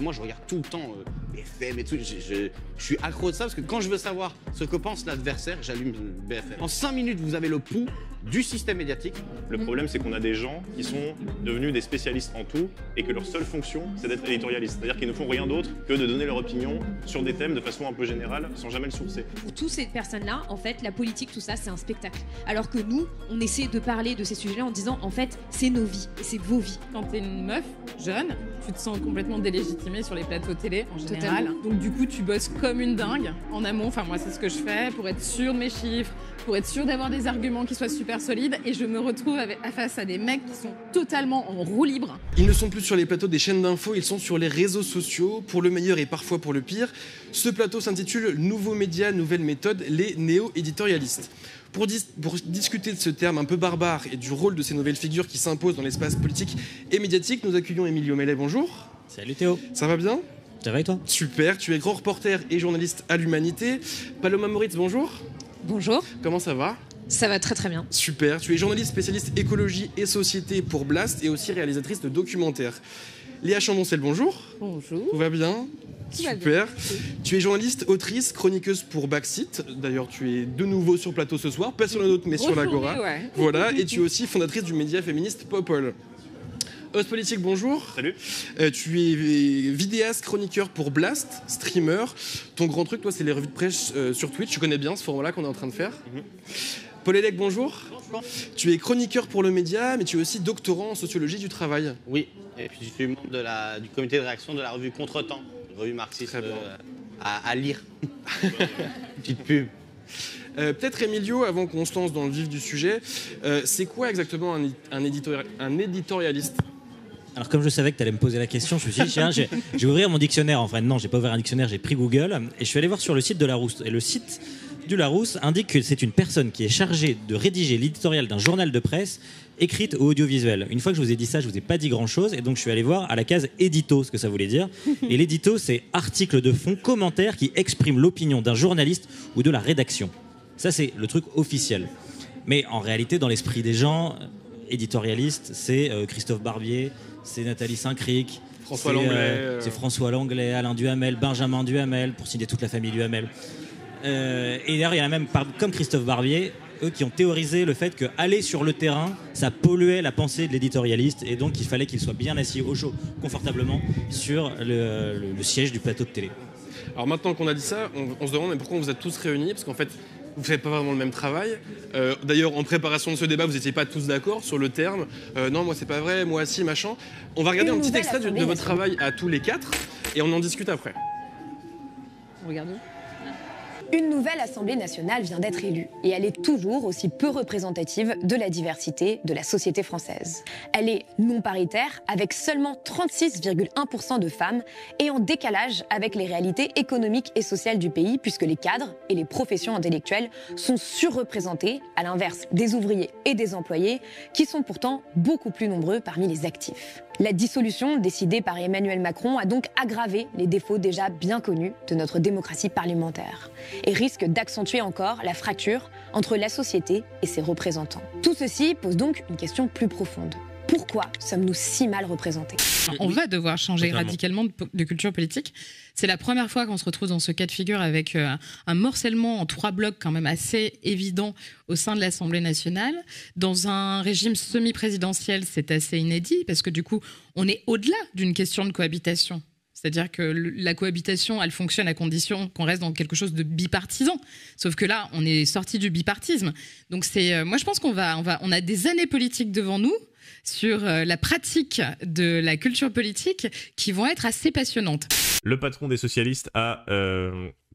Moi, je regarde tout le temps BFM et tout. Je suis accro de ça parce que quand je veux savoir ce que pense l'adversaire, j'allume BFM. En 5 minutes, vous avez le pouls du système médiatique. Le problème, c'est qu'on a des gens qui sont devenus des spécialistes en tout et que leur seule fonction, c'est d'être éditorialistes. C'est-à-dire qu'ils ne font rien d'autre que de donner leur opinion sur des thèmes de façon un peu générale, sans jamais le sourcer. Pour toutes ces personnes-là, en fait, la politique, tout ça, c'est un spectacle. Alors que nous, on essaie de parler de ces sujets-là en disant, en fait, c'est nos vies et c'est vos vies. Quand t'es une meuf jeune, tu te sens complètement délégitimée sur les plateaux télé en général. Totalement. Donc du coup, tu bosses comme une dingue en amont. Enfin, moi, c'est ce que je fais pour être sûre de mes chiffres, pour être sûre d'avoir des arguments qui soient super solides. Et je me retrouve face à des mecs qui sont totalement en roue libre. Ils ne sont plus sur les plateaux des chaînes d'infos, ils sont sur les réseaux sociaux, pour le meilleur et parfois pour le pire. Ce plateau s'intitule « Nouveaux médias, nouvelles méthodes, les néo-éditorialistes ». Pour discuter de ce terme un peu barbare et du rôle de ces nouvelles figures qui s'imposent dans l'espace politique et médiatique, nous accueillons Emilio Mellet, bonjour. Salut Théo. Ça va bien? Ça va et toi? Super, tu es grand reporter et journaliste à l'Humanité. Paloma Moritz, bonjour. Bonjour. Comment ça va? Ça va très très bien. Super, tu es journaliste spécialiste écologie et société pour Blast et aussi réalisatrice de documentaires. Léa Chamboncel, bonjour. Bonjour. Tout va bien? Super. Tu es journaliste, autrice, chroniqueuse pour Backseat. D'ailleurs, tu es de nouveau sur plateau ce soir, pas sur la nôtre mais sur l'Agora. Ouais. Voilà, et tu es aussi fondatrice du média féministe Popol. Host politique, bonjour. Salut. Tu es vidéaste, chroniqueur pour Blast, streamer. Ton grand truc, toi, c'est les revues de presse sur Twitch. Tu connais bien ce format-là qu'on est en train de faire. Paul Hellec, bonjour. Bonjour. Tu es chroniqueur pour le média, mais tu es aussi doctorant en sociologie du travail. Oui, et puis je suis membre du comité de rédaction de la revue Contretemps, une revue marxiste à lire. Petite pub. Peut-être Emilio, avant qu'on se lance dans le vif du sujet, c'est quoi exactement un éditorialiste? Alors comme je savais que tu allais me poser la question, je me suis dit, tiens, je vais ouvrir mon dictionnaire. Enfin non, j'ai pas ouvert un dictionnaire, j'ai pris Google et je suis allé voir sur le site de Larousse. Et le site du Larousse indique que c'est une personne qui est chargée de rédiger l'éditorial d'un journal de presse écrite ou audiovisuelle. Une fois que je vous ai dit ça, je vous ai pas dit grand-chose et donc je suis allé voir à la case édito ce que ça voulait dire. Et l'édito, c'est article de fond, commentaire qui exprime l'opinion d'un journaliste ou de la rédaction. Ça, c'est le truc officiel. Mais en réalité, dans l'esprit des gens, éditorialiste, c'est Christophe Barbier, c'est Nathalie Saint-Cric, François Langlais, c'est François Langlais, Alain Duhamel, Benjamin Duhamel, pour citer toute la famille Duhamel. Et d'ailleurs, il y en a même, comme Christophe Barbier, eux qui ont théorisé le fait qu'aller sur le terrain, ça polluait la pensée de l'éditorialiste, et donc il fallait qu'il soit bien assis au chaud, confortablement, sur le siège du plateau de télé. Alors maintenant qu'on a dit ça, on se demande mais pourquoi vous êtes tous réunis, parce qu'en fait, vous ne faites pas vraiment le même travail. D'ailleurs, en préparation de ce débat, vous n'étiez pas tous d'accord sur le terme. Non, moi, c'est pas vrai, moi, si, machin. On va regarder un petit extrait de votre travail à tous les quatre, et on en discute après. Regardons. Une nouvelle Assemblée nationale vient d'être élue et elle est toujours aussi peu représentative de la diversité de la société française. Elle est non paritaire avec seulement 36,1% de femmes et en décalage avec les réalités économiques et sociales du pays puisque les cadres et les professions intellectuelles sont surreprésentés à l'inverse des ouvriers et des employés qui sont pourtant beaucoup plus nombreux parmi les actifs. La dissolution décidée par Emmanuel Macron a donc aggravé les défauts déjà bien connus de notre démocratie parlementaire et risque d'accentuer encore la fracture entre la société et ses représentants. Tout ceci pose donc une question plus profonde. Pourquoi sommes-nous si mal représentés? On va devoir changer radicalement de culture politique. C'est la première fois qu'on se retrouve dans ce cas de figure avec un morcellement en 3 blocs quand même assez évident au sein de l'Assemblée nationale. Dans un régime semi-présidentiel, c'est assez inédit parce que du coup, on est au-delà d'une question de cohabitation. C'est-à-dire que la cohabitation, elle fonctionne à condition qu'on reste dans quelque chose de bipartisan. Sauf que là, on est sorti du bipartisme. Donc moi, je pense qu'on a des années politiques devant nous sur la pratique de la culture politique qui vont être assez passionnantes. Le patron des socialistes a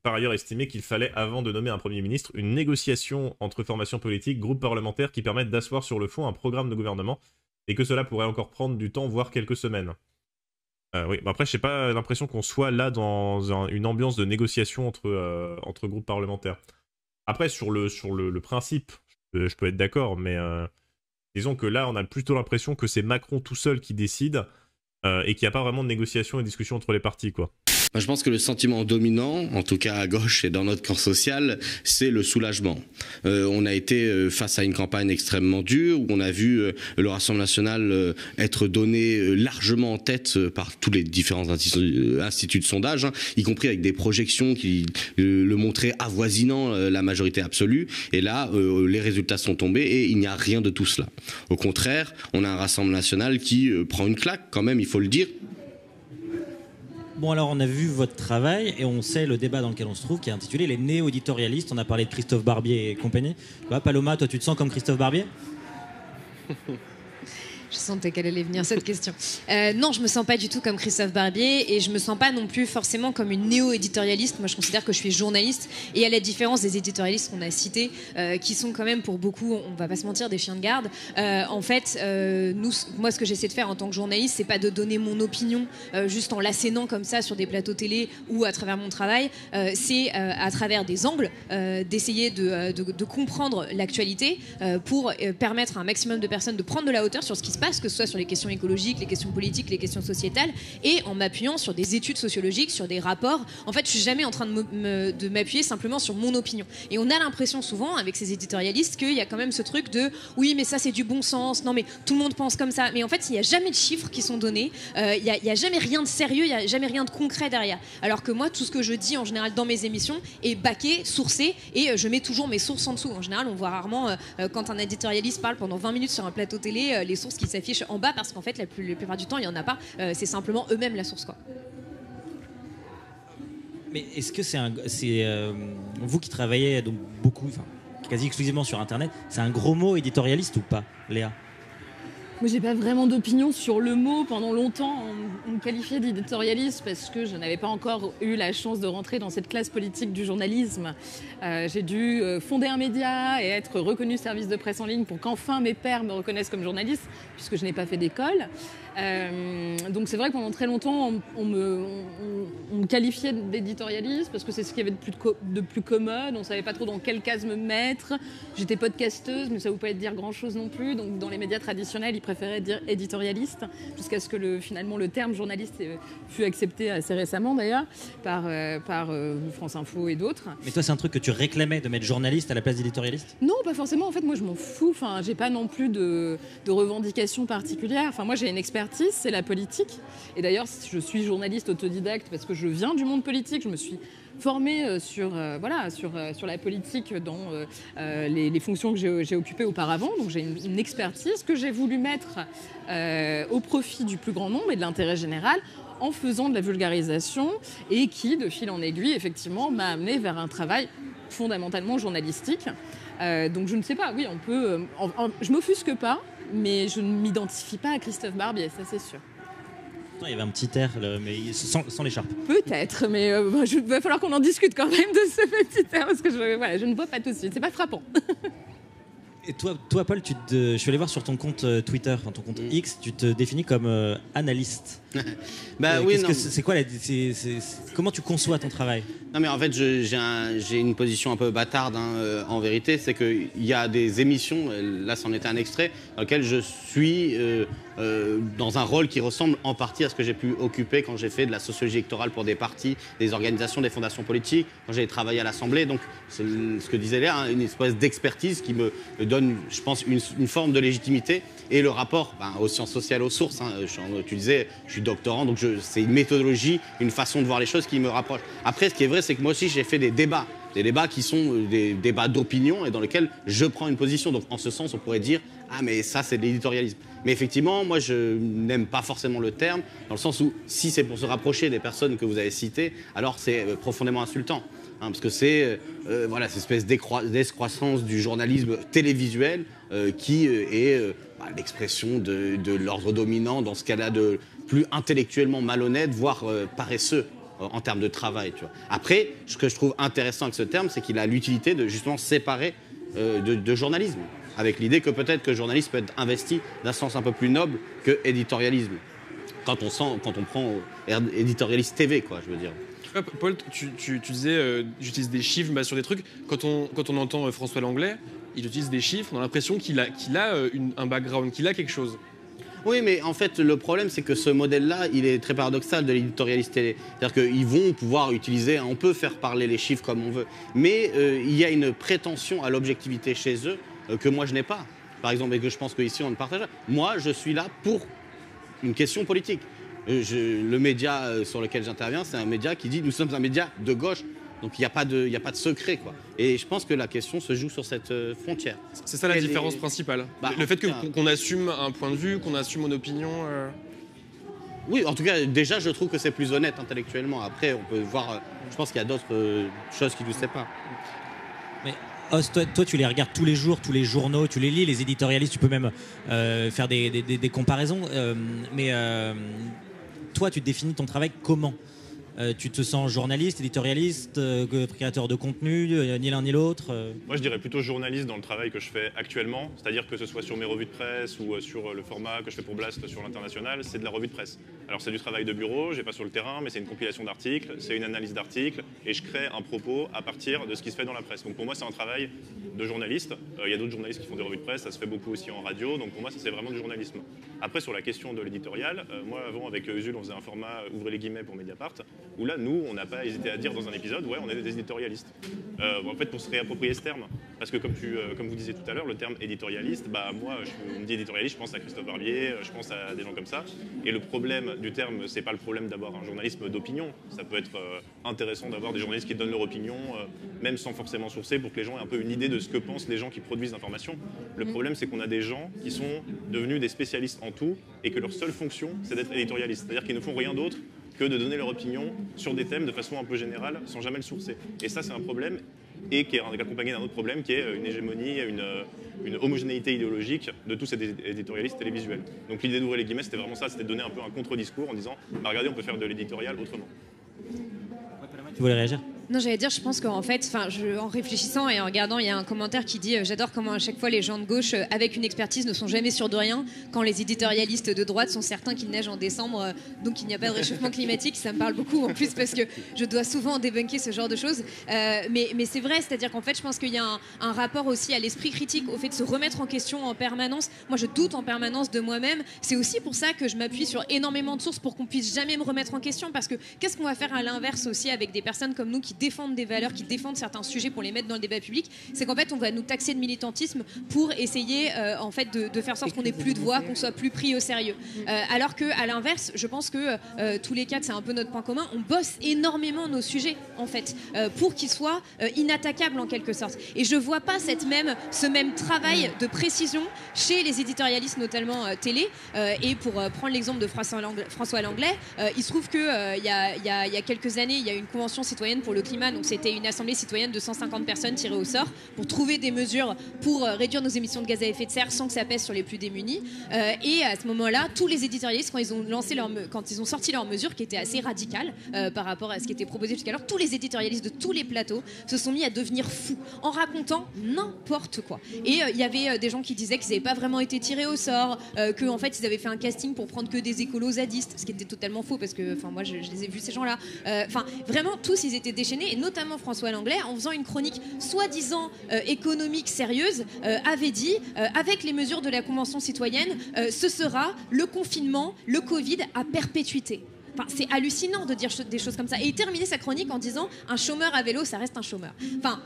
par ailleurs estimé qu'il fallait, avant de nommer un Premier ministre, une négociation entre formations politiques, groupes parlementaires qui permettent d'asseoir sur le fond un programme de gouvernement et que cela pourrait encore prendre du temps, voire quelques semaines. Oui, après, je n'ai pas l'impression qu'on soit là dans une ambiance de négociation entre groupes parlementaires. Après, sur le principe, je peux être d'accord, mais disons que là, on a plutôt l'impression que c'est Macron tout seul qui décide et qu'il n'y a pas vraiment de négociation et de discussion entre les partis, quoi. Moi, je pense que le sentiment dominant, en tout cas à gauche et dans notre camp social, c'est le soulagement. On a été face à une campagne extrêmement dure, où on a vu le Rassemblement national être donné largement en tête par tous les différents instituts de sondage, hein, y compris avec des projections qui le montraient avoisinant la majorité absolue. Et là, les résultats sont tombés et il n'y a rien de tout cela. Au contraire, on a un Rassemblement national qui prend une claque, quand même, il faut le dire. Bon, alors on a vu votre travail et on sait le débat dans lequel on se trouve, qui est intitulé Les néo-éditorialistes. On a parlé de Christophe Barbier et compagnie. Paloma, toi tu te sens comme Christophe Barbier ? Je sentais qu'elle allait venir cette question. Non, je me sens pas du tout comme Christophe Barbier et je me sens pas non plus forcément comme une néo-éditorialiste. Moi, je considère que je suis journaliste et à la différence des éditorialistes qu'on a cités, qui sont quand même pour beaucoup, on va pas se mentir, des chiens de garde. En fait, moi, ce que j'essaie de faire en tant que journaliste, c'est pas de donner mon opinion juste en l'assénant comme ça sur des plateaux télé ou à travers mon travail. C'est à travers des angles d'essayer de comprendre l'actualité pour permettre à un maximum de personnes de prendre de la hauteur sur ce qui se passe, que ce soit sur les questions écologiques, les questions politiques, les questions sociétales, et en m'appuyant sur des études sociologiques, sur des rapports. En fait, je suis jamais en train de m'appuyer simplement sur mon opinion. Et on a l'impression souvent, avec ces éditorialistes, qu'il y a quand même ce truc de « oui, mais ça, c'est du bon sens, non, mais tout le monde pense comme ça ». Mais en fait, il n'y a jamais de chiffres qui sont donnés, il n'y a jamais rien de sérieux, il n'y a jamais rien de concret derrière. Alors que moi, tout ce que je dis, en général, dans mes émissions, est baqué, sourcé, et je mets toujours mes sources en dessous. En général, on voit rarement, quand un éditorialiste parle pendant 20 minutes sur un plateau télé, les sources qui s'affichent en bas parce qu'en fait la plupart du temps il n'y en a pas, c'est simplement eux-mêmes la source, quoi. Mais est-ce que c'est vous qui travaillez donc beaucoup, quasi exclusivement sur internet, c'est un gros mot éditorialiste ou pas, Léa ? Moi, j'ai pas vraiment d'opinion sur le mot. Pendant longtemps, on me qualifiait d'éditorialiste parce que je n'avais pas encore eu la chance de rentrer dans cette classe politique du journalisme. J'ai dû fonder un média et être reconnue service de presse en ligne pour qu'enfin mes pairs me reconnaissent comme journaliste, puisque je n'ai pas fait d'école. Donc c'est vrai que pendant très longtemps, on me qualifiait d'éditorialiste parce que c'est ce qu'il y avait de plus commode. On ne savait pas trop dans quelle case me mettre. J'étais podcasteuse, mais ça ne veut pas dire grand-chose non plus. Donc dans les médias traditionnels, ils préféraient dire éditorialiste, jusqu'à ce que finalement le terme journaliste fut accepté assez récemment d'ailleurs par France Info et d'autres. Mais toi, c'est un truc que tu réclamais de mettre journaliste à la place d'éditorialiste ? Non, pas forcément. En fait, moi, je m'en fous. Enfin, j'ai pas non plus de revendications particulières. Enfin, moi, j'ai une expertise, c'est la politique. Et d'ailleurs, je suis journaliste autodidacte parce que je viens du monde politique. Je me suis formée sur la politique dans les fonctions que j'ai occupées auparavant. Donc j'ai une expertise que j'ai voulu mettre au profit du plus grand nombre et de l'intérêt général en faisant de la vulgarisation et qui, de fil en aiguille, effectivement, m'a amené vers un travail fondamentalement journalistique. Donc je ne sais pas, oui, on peut... je m'offusque pas, mais je ne m'identifie pas à Christophe Barbier, ça c'est sûr. Il y avait un petit air, mais sans l'écharpe. Peut-être, mais il va falloir qu'on en discute quand même de ce petit air, parce que je ne vois pas tout de suite, c'est pas frappant. Et toi Paul, je suis allé voir sur ton compte Twitter, enfin ton compte X, tu te définis comme analyste. Oui, non. C'est quoi comment tu conçois ton travail ? Non, mais en fait, j'ai une position un peu bâtarde, en vérité. C'est qu'il y a des émissions, là, c'en était un extrait, dans lequel je suis dans un rôle qui ressemble en partie à ce que j'ai pu occuper quand j'ai fait de la sociologie électorale pour des partis, des organisations, des fondations politiques, quand j'ai travaillé à l'Assemblée. Donc, c'est ce que disait Léa, une espèce d'expertise qui me donne, je pense, une forme de légitimité. Et le rapport aux sciences sociales, aux sources, tu disais, je suis doctorant, donc c'est une méthodologie, une façon de voir les choses qui me rapproche. Après, ce qui est vrai, c'est que moi aussi, j'ai fait des débats qui sont des débats d'opinion et dans lesquels je prends une position. Donc, en ce sens, on pourrait dire, ah, mais ça, c'est de l'éditorialisme. Mais effectivement, moi, je n'aime pas forcément le terme, dans le sens où, si c'est pour se rapprocher des personnes que vous avez citées, alors c'est profondément insultant. Parce que c'est cette espèce d'excroissance du journalisme télévisuel qui est l'expression de l'ordre dominant dans ce cas-là de plus intellectuellement malhonnête, voire paresseux en termes de travail. Tu vois. Après, ce que je trouve intéressant avec ce terme, c'est qu'il a l'utilité de justement séparer de journalisme, avec l'idée que peut-être que le journalisme peut être investi d'un sens un peu plus noble que éditorialisme. Quand on prend éditorialiste TV, quoi, je veux dire. Paul, tu disais, j'utilise des chiffres sur des trucs. Quand on entend François Langlais, il utilise des chiffres, on a l'impression qu'il a un background, qu'il a quelque chose. Oui, mais en fait, le problème, c'est que ce modèle-là, il est très paradoxal de l'éditorialiste télé. C'est-à-dire qu'ils vont pouvoir utiliser, on peut faire parler les chiffres comme on veut, mais il y a une prétention à l'objectivité chez eux que moi, je n'ai pas. Par exemple, et que je pense qu'ici, on ne partage pas. Moi, je suis là pour une question politique. Le média sur lequel j'interviens, c'est un média qui dit « nous sommes un média de gauche ». Donc il n'y a pas de secret, quoi. Et je pense que la question se joue sur cette frontière. C'est ça la différence principale. Le fait qu'on assume un point de vue, qu'on assume une opinion. Oui, en tout cas, déjà, je trouve que c'est plus honnête intellectuellement. Après, on peut voir. Je pense qu'il y a d'autres choses qui nous séparent. Mais Os, toi, tu les regardes tous les jours, tous les journaux, tu les lis, les éditorialistes, tu peux même faire des comparaisons. Mais toi, tu définis ton travail comment ? Tu te sens journaliste, éditorialiste, créateur de contenu, ni l'un ni l'autre Moi, je dirais plutôt journaliste dans le travail que je fais actuellement, c'est-à-dire que ce soit sur mes revues de presse ou sur le format que je fais pour Blast sur l'international, c'est de la revue de presse. Alors, c'est du travail de bureau, je vais pas sur le terrain, mais c'est une compilation d'articles, c'est une analyse d'articles, et je crée un propos à partir de ce qui se fait dans la presse. Donc, pour moi, c'est un travail de journaliste. Il y a d'autres journalistes qui font des revues de presse, ça se fait beaucoup aussi en radio, donc pour moi, ça, c'est vraiment du journalisme. Après, sur la question de l'éditorial, moi, avant, avec Usul, on faisait un format, ouvrez les guillemets, pour Mediapart, où là, nous, on n'a pas hésité à dire dans un épisode, ouais, on est des éditorialistes. En fait, pour se réapproprier ce terme, parce que comme vous disiez tout à l'heure, le terme éditorialiste, bah moi, on me dit éditorialiste, je pense à Christophe Barbier, je pense à des gens comme ça. Et le problème du terme, c'est pas le problème d'avoir un journalisme d'opinion. Ça peut être intéressant d'avoir des journalistes qui donnent leur opinion, même sans forcément sourcer, pour que les gens aient un peu une idée de ce que pensent les gens qui produisent l'information. Le problème, c'est qu'on a des gens qui sont devenus des spécialistes en tout et que leur seule fonction, c'est d'être éditorialiste. C'est-à-dire qu'ils ne font rien d'autre que de donner leur opinion sur des thèmes de façon un peu générale, sans jamais le sourcer. Et ça, c'est un problème, et qui est accompagné d'un autre problème, qui est une hégémonie, une homogénéité idéologique de tous ces éditorialistes télévisuels. Donc l'idée d'ouvrir les guillemets, c'était vraiment ça, c'était de donner un peu un contre-discours en disant bah, « regardez, on peut faire de l'éditorial autrement ». Tu voulais réagir ? Non, j'allais dire, je pense qu'en fait, en réfléchissant et en regardant, il y a un commentaire qui dit j'adore comment à chaque fois les gens de gauche avec une expertise ne sont jamais sûrs de rien, quand les éditorialistes de droite sont certains qu'il neige en décembre, donc il n'y a pas de réchauffement climatique. Ça me parle beaucoup en plus parce que je dois souvent débunker ce genre de choses. Mais c'est vrai, c'est-à-dire qu'en fait, je pense qu'il y a un rapport aussi à l'esprit critique, au fait de se remettre en question en permanence. Moi, je doute en permanence de moi-même. C'est aussi pour ça que je m'appuie sur énormément de sources pour qu'on puisse jamais me remettre en question, parce que qu'est-ce qu'on va faire à l'inverse aussi avec des personnes comme nous qui défendent des valeurs, qui défendent certains sujets pour les mettre dans le débat public, c'est qu'en fait on va nous taxer de militantisme pour essayer en fait de faire sorte qu'on n'ait plus de voix, qu'on soit plus pris au sérieux. Alors que à l'inverse, je pense que tous les quatre, c'est un peu notre point commun, on bosse énormément nos sujets en fait pour qu'ils soient inattaquables en quelque sorte. Et je vois pas ce même travail de précision chez les éditorialistes, notamment télé. Et pour prendre l'exemple de François Langlais, il se trouve que il y a quelques années, il y a eu une convention citoyenne pour le climat. Donc c'était une assemblée citoyenne de 150 personnes tirées au sort pour trouver des mesures pour réduire nos émissions de gaz à effet de serre sans que ça pèse sur les plus démunis. Et à ce moment-là, tous les éditorialistes, quand ils ont sorti leurs mesures qui étaient assez radicales par rapport à ce qui était proposé jusqu'alors, tous les éditorialistes de tous les plateaux se sont mis à devenir fous en racontant n'importe quoi. Et il y avait des gens qui disaient qu'ils n'avaient pas vraiment été tirés au sort, qu'en fait ils avaient fait un casting pour prendre que des écolos zadistes, ce qui était totalement faux parce que moi je les ai vus ces gens-là. Vraiment tous ils étaient déchaînés, et notamment François Langlais, en faisant une chronique soi-disant économique sérieuse, avait dit avec les mesures de la Convention citoyenne, ce sera le confinement, le Covid à perpétuité. Enfin, c'est hallucinant de dire des choses comme ça. Et il terminait sa chronique en disant un chômeur à vélo, ça reste un chômeur. Enfin,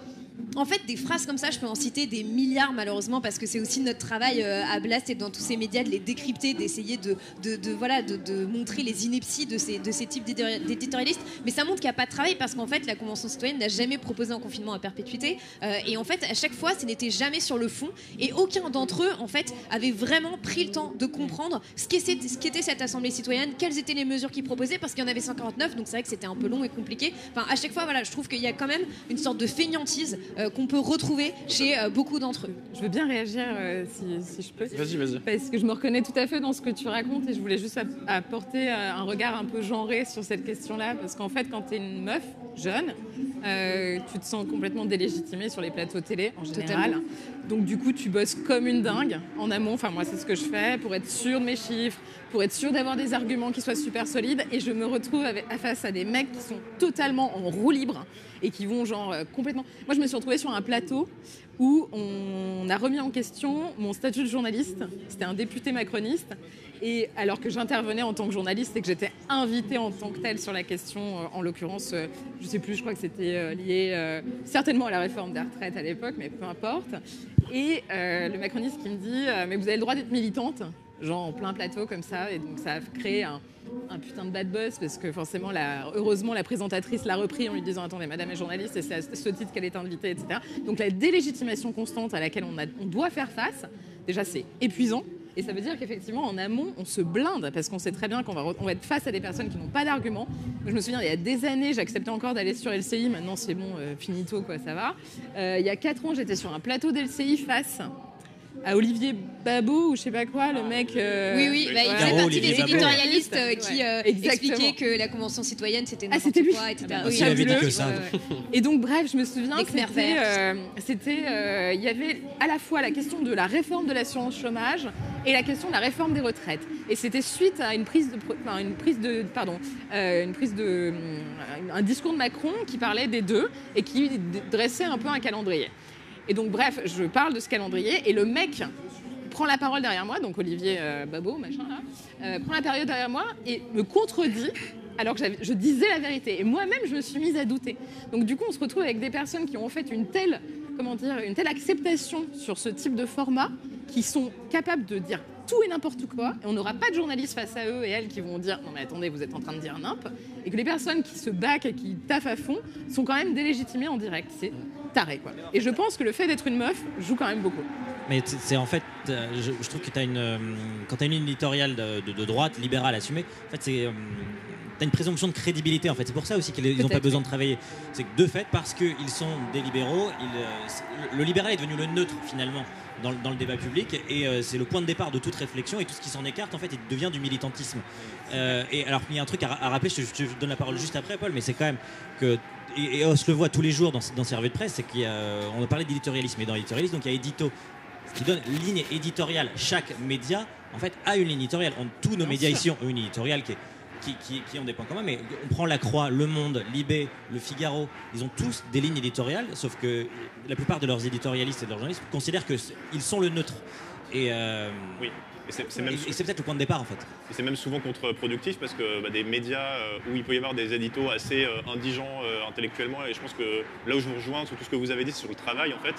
en fait, des phrases comme ça, je peux en citer des milliards malheureusement, parce que c'est aussi notre travail à Blast et dans tous ces médias de les décrypter, d'essayer de montrer les inepties de ces types d'éditorialistes. Mais ça montre qu'il n'y a pas de travail, parce qu'en fait, la Convention citoyenne n'a jamais proposé un confinement à perpétuité. Et en fait, à chaque fois, ce n'était jamais sur le fond. Et aucun d'entre eux, en fait, avait vraiment pris le temps de comprendre ce qu'était cette Assemblée citoyenne, quelles étaient les mesures qu'ils proposaient, parce qu'il y en avait 149, donc c'est vrai que c'était un peu long et compliqué. Enfin, à chaque fois, voilà, je trouve qu'il y a quand même une sorte de fainéantise qu'on peut retrouver chez beaucoup d'entre eux. Je veux bien réagir si je peux. Vas-y. Parce que je me reconnais tout à fait dans ce que tu racontes, et je voulais juste apporter un regard un peu genré sur cette question-là, parce qu'en fait, quand tu es une meuf jeune, tu te sens complètement délégitimée sur les plateaux télé en général. Totalement. Donc du coup, tu bosses comme une dingue en amont. Enfin, moi, c'est ce que je fais pour être sûre de mes chiffres, pour être sûre d'avoir des arguments qui soient super solides. Et je me retrouve face à des mecs qui sont totalement en roue libre et qui vont genre complètement... Moi, je me suis retrouvée sur un plateau où on a remis en question mon statut de journaliste. C'était un député macroniste. Et alors que j'intervenais en tant que journaliste et que j'étais invitée en tant que telle sur la question, en l'occurrence, je ne sais plus, je crois que c'était lié certainement à la réforme des retraites à l'époque, mais peu importe. Et le macroniste qui me dit « mais vous avez le droit d'être militante », genre en plein plateau comme ça. Et donc ça a créé un putain de bad buzz parce que forcément, heureusement, la présentatrice l'a repris en lui disant « attendez, madame est journaliste et c'est à ce titre qu'elle est invitée, etc. » Donc la délégitimation constante à laquelle on doit faire face, déjà c'est épuisant. Et ça veut dire qu'effectivement, en amont, on se blinde parce qu'on sait très bien qu'on va être face à des personnes qui n'ont pas d'arguments. Je me souviens, il y a des années, j'acceptais encore d'aller sur LCI. Maintenant, c'est bon, finito, quoi, ça va. Il y a 4 ans, j'étais sur un plateau d'LCI face à Olivier Babot ou je sais pas quoi, le mec... Oui, il faisait partie des éditorialistes qui expliquaient que la Convention citoyenne, c'était n'importe quoi, etc. Oui, il avait dit que ça. Et donc, bref, je me souviens, il y avait à la fois la question de la réforme de l'assurance chômage et la question de la réforme des retraites. Et c'était suite à un discours de Macron qui parlait des deux et qui dressait un peu un calendrier. Et donc, bref, je parle de ce calendrier et le mec prend la parole derrière moi, donc Olivier Babot, machin là, prend la parole derrière moi et me contredit alors que je disais la vérité. Et moi-même, je me suis mise à douter. Donc, du coup, on se retrouve avec des personnes qui ont en fait une telle acceptation sur ce type de format qui sont capables de dire tout et n'importe quoi, et on n'aura pas de journalistes face à eux et elles qui vont dire non mais attendez, vous êtes en train de dire nimp, et que les personnes qui se baquent et qui taffent à fond sont quand même délégitimées en direct. C'est taré, quoi. Et je pense que le fait d'être une meuf joue quand même beaucoup. Mais c'est en fait, je trouve que quand tu as une ligne éditoriale de droite, libérale, assumée, en fait, t'as une présomption de crédibilité. En fait, c'est pour ça aussi qu'ils n'ont pas besoin de travailler. C'est que de fait, parce qu'ils sont des libéraux, le libéral est devenu le neutre finalement dans le débat public, et c'est le point de départ de toute réflexion, et tout ce qui s'en écarte, en fait, il devient du militantisme. Et alors, il y a un truc à rappeler, je te donne la parole juste après, Paul, mais c'est quand même que, et on se le voit tous les jours dans ces revues de presse, c'est qu'on a parlé d'éditorialisme, et dans l'éditorialisme, donc il y a Édito, qui donne ligne éditoriale. Chaque média, en fait, a une ligne éditoriale. Tous nos médias ici ont une éditoriale qui ont des points communs, mais on prend La Croix, Le Monde, Libé, Le Figaro, ils ont tous des lignes éditoriales, sauf que la plupart de leurs éditorialistes et de leurs journalistes considèrent qu'ils sont le neutre. Et, oui. Et c'est peut-être le point de départ, en fait. Et c'est même souvent contre-productif parce que des médias où il peut y avoir des éditos assez indigents intellectuellement, et je pense que là où je vous rejoins sur tout ce que vous avez dit, c'est sur le travail, en fait.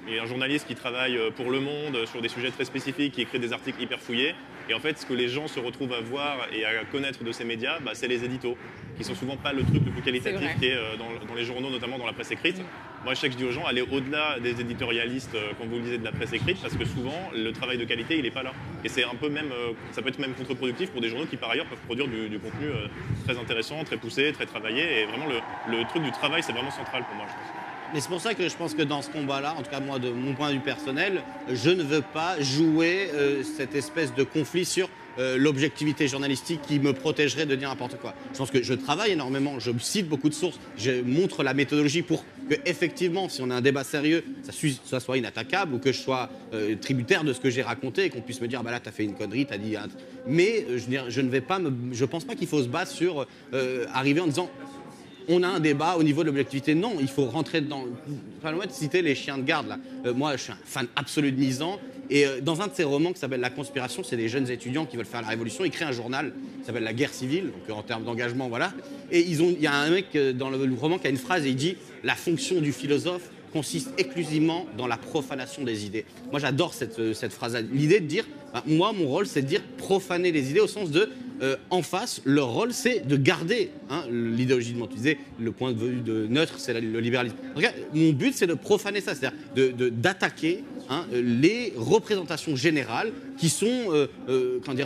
Il y a un journaliste qui travaille pour Le Monde sur des sujets très spécifiques, qui écrit des articles hyper fouillés. Et en fait, ce que les gens se retrouvent à voir et à connaître de ces médias, c'est les éditos, qui sont souvent pas le truc le plus qualitatif qui est dans les journaux, notamment dans la presse écrite. Moi, je sais que je dis aux gens, allez au-delà des éditorialistes quand vous lisez de la presse écrite, parce que souvent, le travail de qualité, il n'est pas là. Et c'est un peu même, ça peut être même contre-productif pour des journaux qui, par ailleurs, peuvent produire du contenu très intéressant, très poussé, très travaillé. Et vraiment, le truc du travail, c'est vraiment central pour moi, je pense. Mais c'est pour ça que je pense que dans ce combat-là, en tout cas moi de mon point de vue personnel, je ne veux pas jouer cette espèce de conflit sur l'objectivité journalistique qui me protégerait de dire n'importe quoi. Je pense que je travaille énormément, je cite beaucoup de sources, je montre la méthodologie pour que effectivement, si on a un débat sérieux, ça soit inattaquable ou que je sois tributaire de ce que j'ai raconté et qu'on puisse me dire bah là t'as fait une connerie, t'as dit. Mais je pense pas qu'il faut se battre sur arriver en disant on a un débat au niveau de l'objectivité. Non, il faut rentrer dedans. Pas loin de citer les chiens de garde là. Moi, je suis un fan absolu de Nizan. Et dans un de ses romans qui s'appelle La Conspiration, c'est des jeunes étudiants qui veulent faire la révolution. Ils créent un journal qui s'appelle La Guerre civile, donc en termes d'engagement, voilà. Et il y a un mec dans le roman qui a une phrase et il dit « La fonction du philosophe consiste exclusivement dans la profanation des idées ». Moi, j'adore cette phrase-là. L'idée de dire moi, mon rôle, c'est de dire profaner les idées au sens de en face, leur rôle, c'est de garder l'idéologie de tu disais, le point de vue de neutre, c'est le libéralisme. En tout cas, mon but, c'est de profaner ça, c'est-à-dire d'attaquer les représentations générales qui sont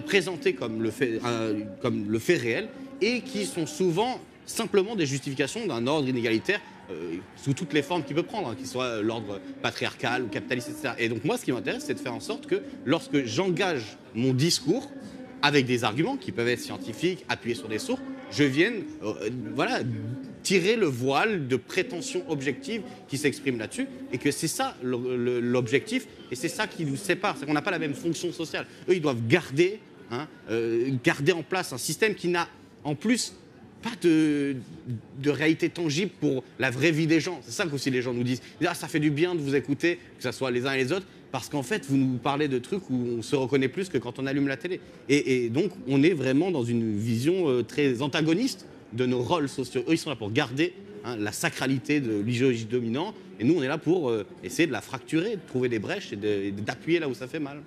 présentées comme le fait réel et qui sont souvent simplement des justifications d'un ordre inégalitaire sous toutes les formes qu'il peut prendre, qu'il soit l'ordre patriarcal ou capitaliste, etc. Et donc moi, ce qui m'intéresse, c'est de faire en sorte que lorsque j'engage mon discours avec des arguments qui peuvent être scientifiques, appuyés sur des sources, je vienne tirer le voile de prétention objective qui s'exprime là-dessus, et que c'est ça l'objectif, et c'est ça qui nous sépare, c'est qu'on n'a pas la même fonction sociale. Eux, ils doivent garder en place un système qui n'a en plus pas de réalité tangible pour la vraie vie des gens. C'est ça qu'aussi les gens nous disent. Ils disent, ça fait du bien de vous écouter, que ce soit les uns et les autres, parce qu'en fait, vous nous parlez de trucs où on se reconnaît plus que quand on allume la télé. Et donc, on est vraiment dans une vision très antagoniste de nos rôles sociaux. Eux, ils sont là pour garder la sacralité de l'idéologie dominante, et nous, on est là pour essayer de la fracturer, de trouver des brèches et d'appuyer là où ça fait mal.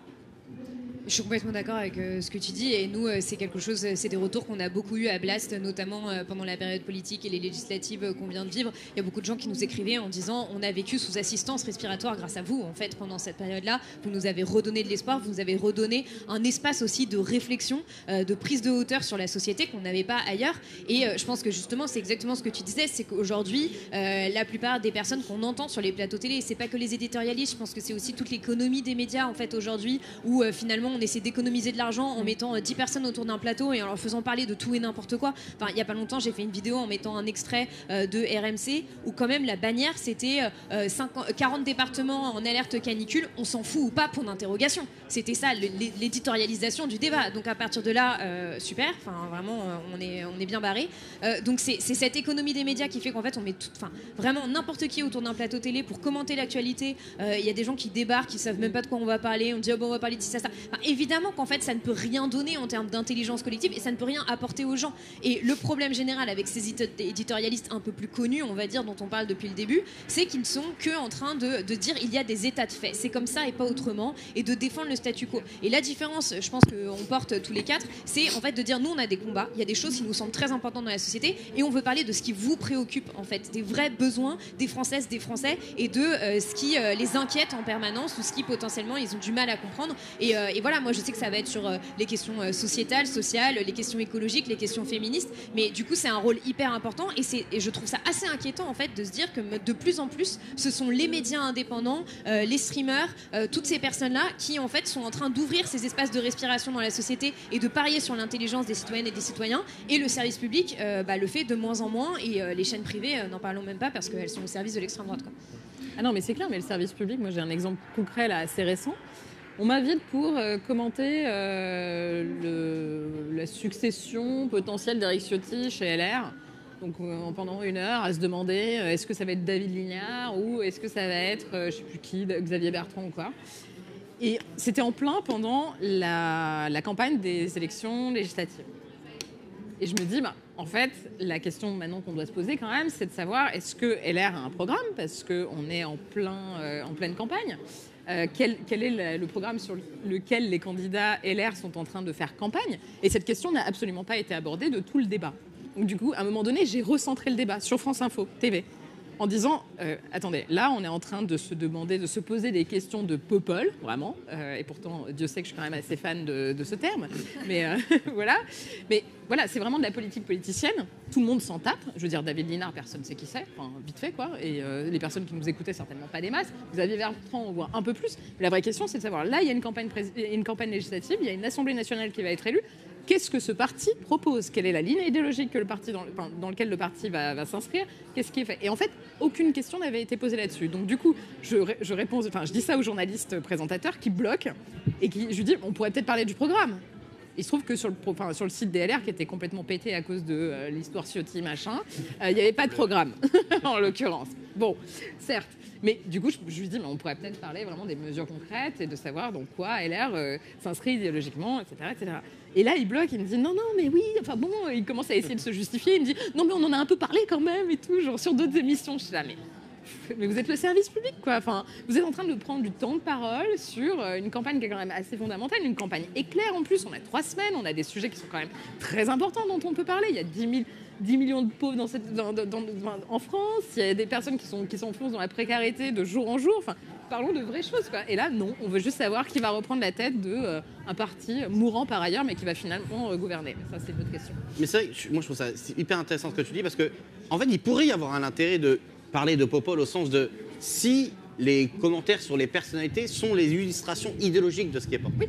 Je suis complètement d'accord avec ce que tu dis, et nous, c'est quelque chose, c'est des retours qu'on a beaucoup eu à Blast, notamment pendant la période politique et les législatives qu'on vient de vivre. Il y a beaucoup de gens qui nous écrivaient en disant on a vécu sous assistance respiratoire grâce à vous, en fait, pendant cette période-là. Vous nous avez redonné de l'espoir, vous nous avez redonné un espace aussi de réflexion, de prise de hauteur sur la société qu'on n'avait pas ailleurs. Et je pense que justement, c'est exactement ce que tu disais, c'est qu'aujourd'hui, la plupart des personnes qu'on entend sur les plateaux télé, et c'est pas que les éditorialistes, je pense que c'est aussi toute l'économie des médias, en fait, aujourd'hui, où finalement, on essaie d'économiser de l'argent en mettant 10 personnes autour d'un plateau et en leur faisant parler de tout et n'importe quoi. Enfin, il n'y a pas longtemps, j'ai fait une vidéo en mettant un extrait de RMC où quand même la bannière, c'était 40 départements en alerte canicule, on s'en fout ou pas, point d'interrogation. C'était ça, l'éditorialisation du débat. Donc à partir de là, super, enfin vraiment, on est bien barré. Donc c'est cette économie des médias qui fait qu'en fait, on met vraiment n'importe qui autour d'un plateau télé pour commenter l'actualité. Il y a des gens qui débarquent, qui savent même pas de quoi on va parler, on dit on va parler de ça. Enfin, évidemment qu'en fait ça ne peut rien donner en termes d'intelligence collective et ça ne peut rien apporter aux gens. Et le problème général avec ces éditorialistes un peu plus connus, on va dire, dont on parle depuis le début, c'est qu'ils ne sont que en train de dire il y a des états de fait, c'est comme ça et pas autrement, et de défendre le statu quo. Et la différence, je pense qu'on porte tous les quatre, c'est en fait de dire nous on a des combats, il y a des choses qui nous semblent très importantes dans la société et on veut parler de ce qui vous préoccupe en fait, des vrais besoins des Françaises, des Français et de ce qui les inquiète en permanence ou ce qui potentiellement ils ont du mal à comprendre. Et voilà, moi je sais que ça va être sur les questions sociétales, les questions écologiques, les questions féministes, mais du coup c'est un rôle hyper important et je trouve ça assez inquiétant en fait de se dire que de plus en plus ce sont les médias indépendants, les streamers, toutes ces personnes-là qui en fait sont en train d'ouvrir ces espaces de respiration dans la société et de parier sur l'intelligence des citoyennes et des citoyens, et le service public le fait de moins en moins, et les chaînes privées n'en parlons même pas parce qu'elles sont au service de l'extrême droite, quoi. Ah non mais c'est clair, mais le service public, moi j'ai un exemple concret là assez récent. On m'invite pour commenter la succession potentielle d'Éric Ciotti chez LR. Donc pendant 1 heure, à se demander est-ce que ça va être David Lignard ou est-ce que ça va être, je sais plus qui, Xavier Bertrand ou quoi. Et c'était en plein pendant la campagne des élections législatives. Et je me dis, en fait, la question maintenant qu'on doit se poser quand même, c'est de savoir est-ce que LR a un programme, parce qu'on est en pleine campagne. Quel est le programme sur lequel les candidats LR sont en train de faire campagne? Et cette question n'a absolument pas été abordée de tout le débat. Donc du coup, à un moment donné, j'ai recentré le débat sur France Info TV en disant, attendez, là on est en train de se demander, de se poser des questions de popole, vraiment, et pourtant Dieu sait que je suis quand même assez fan de ce terme, mais voilà. Mais voilà, c'est vraiment de la politique politicienne, tout le monde s'en tape, je veux dire David Lignard, personne ne sait qui c'est, enfin vite fait quoi, et les personnes qui nous écoutaient certainement pas des masses, Xavier Bertrand on voit un peu plus, mais la vraie question c'est de savoir, là il y a une campagne législative, il y a une Assemblée nationale qui va être élue. Qu'est-ce que ce parti propose? Quelle est la ligne idéologique que le parti dans lequel le parti va s'inscrire? Qu'est-ce qui est fait? Et en fait, aucune question n'avait été posée là-dessus. Donc du coup, je réponds, enfin, je dis ça aux journalistes présentateurs qui bloquent et je lui dis, on pourrait peut-être parler du programme. Il se trouve que sur le site DLR, qui était complètement pété à cause de l'histoire Ciotti, machin, il n'y avait pas de programme, en l'occurrence. Bon, certes. Mais du coup, je lui dis, mais on pourrait peut-être parler vraiment des mesures concrètes et de savoir dans quoi LR s'inscrit idéologiquement, etc., etc. Et là, il bloque, il me dit, non, mais oui, enfin bon, il commence à essayer de se justifier, il me dit, non, mais on en a un peu parlé quand même et tout, genre sur d'autres émissions. Je suis là, mais vous êtes le service public, quoi. Enfin, vous êtes en train de prendre du temps de parole sur une campagne qui est quand même assez fondamentale, une campagne éclair en plus. On a 3 semaines, on a des sujets qui sont quand même très importants dont on peut parler. Il y a 10 millions de pauvres en France, il y a des personnes qui s'enfoncent dans la précarité de jour en jour. Enfin, parlons de vraies choses, quoi. Et là, non, on veut juste savoir qui va reprendre la tête d'un parti mourant par ailleurs, mais qui va finalement gouverner. Ça, c'est une autre question. Mais c'est vrai, moi je trouve ça hyper intéressant ce que tu dis, parce que en fait, il pourrait y avoir un intérêt de parler de popole au sens de si les commentaires sur les personnalités sont les illustrations idéologiques de ce qui est pop. Oui.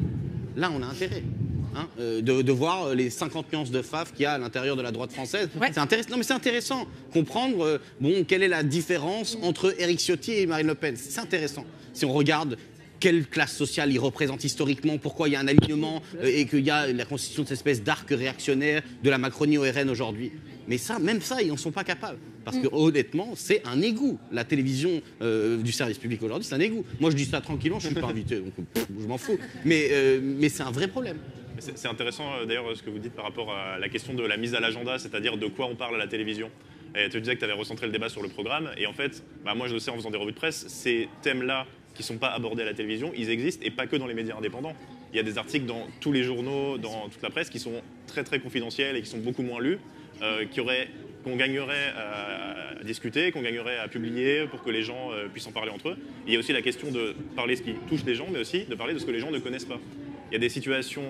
Là, on a intérêt. De voir les 50 nuances de faf qu'il y a à l'intérieur de la droite française. Ouais. C'est intéressant. Non, mais c'est intéressant. Comprendre quelle est la différence entre Éric Ciotti et Marine Le Pen. C'est intéressant. Si on regarde quelle classe sociale il représente historiquement, pourquoi il y a un alignement et qu'il y a la constitution de cette espèce d'arc réactionnaire de la Macronie au RN aujourd'hui. Mais ça, même ça, ils n'en sont pas capables. Parce que honnêtement, c'est un égout. La télévision du service public aujourd'hui, c'est un égout. Moi, je dis ça tranquillement, je ne suis pas invité, donc je m'en fous. Mais c'est un vrai problème. C'est intéressant d'ailleurs ce que vous dites par rapport à la question de la mise à l'agenda, c'est-à-dire de quoi on parle à la télévision. Et tu disais que tu avais recentré le débat sur le programme, et en fait, moi je le sais en faisant des revues de presse, ces thèmes-là qui ne sont pas abordés à la télévision, ils existent, et pas que dans les médias indépendants. Il y a des articles dans tous les journaux, dans toute la presse, qui sont très très confidentiels et qui sont beaucoup moins lus, qu'on gagnerait à discuter, qu'on gagnerait à publier pour que les gens puissent en parler entre eux. Il y a aussi la question de parler ce qui touche les gens, mais aussi de parler de ce que les gens ne connaissent pas. Il y a des situations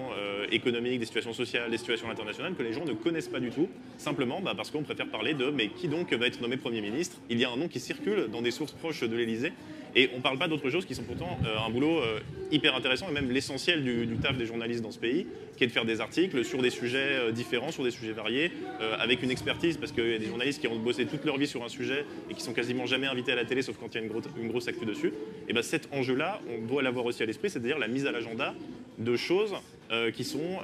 économiques, des situations sociales, des situations internationales que les gens ne connaissent pas du tout, simplement parce qu'on préfère parler de mais qui donc va être nommé Premier ministre. Il y a un nom qui circule dans des sources proches de l'Élysée et on ne parle pas d'autre chose qui sont pourtant un boulot hyper intéressant et même l'essentiel du taf des journalistes dans ce pays, qui est de faire des articles sur des sujets différents, sur des sujets variés, avec une expertise, parce qu'il y a des journalistes qui ont bossé toute leur vie sur un sujet et qui sont quasiment jamais invités à la télé, sauf quand il y a une grosse actu dessus. Et cet enjeu-là, on doit l'avoir aussi à l'esprit, c'est-à-dire la mise à l'agenda de choses qui sont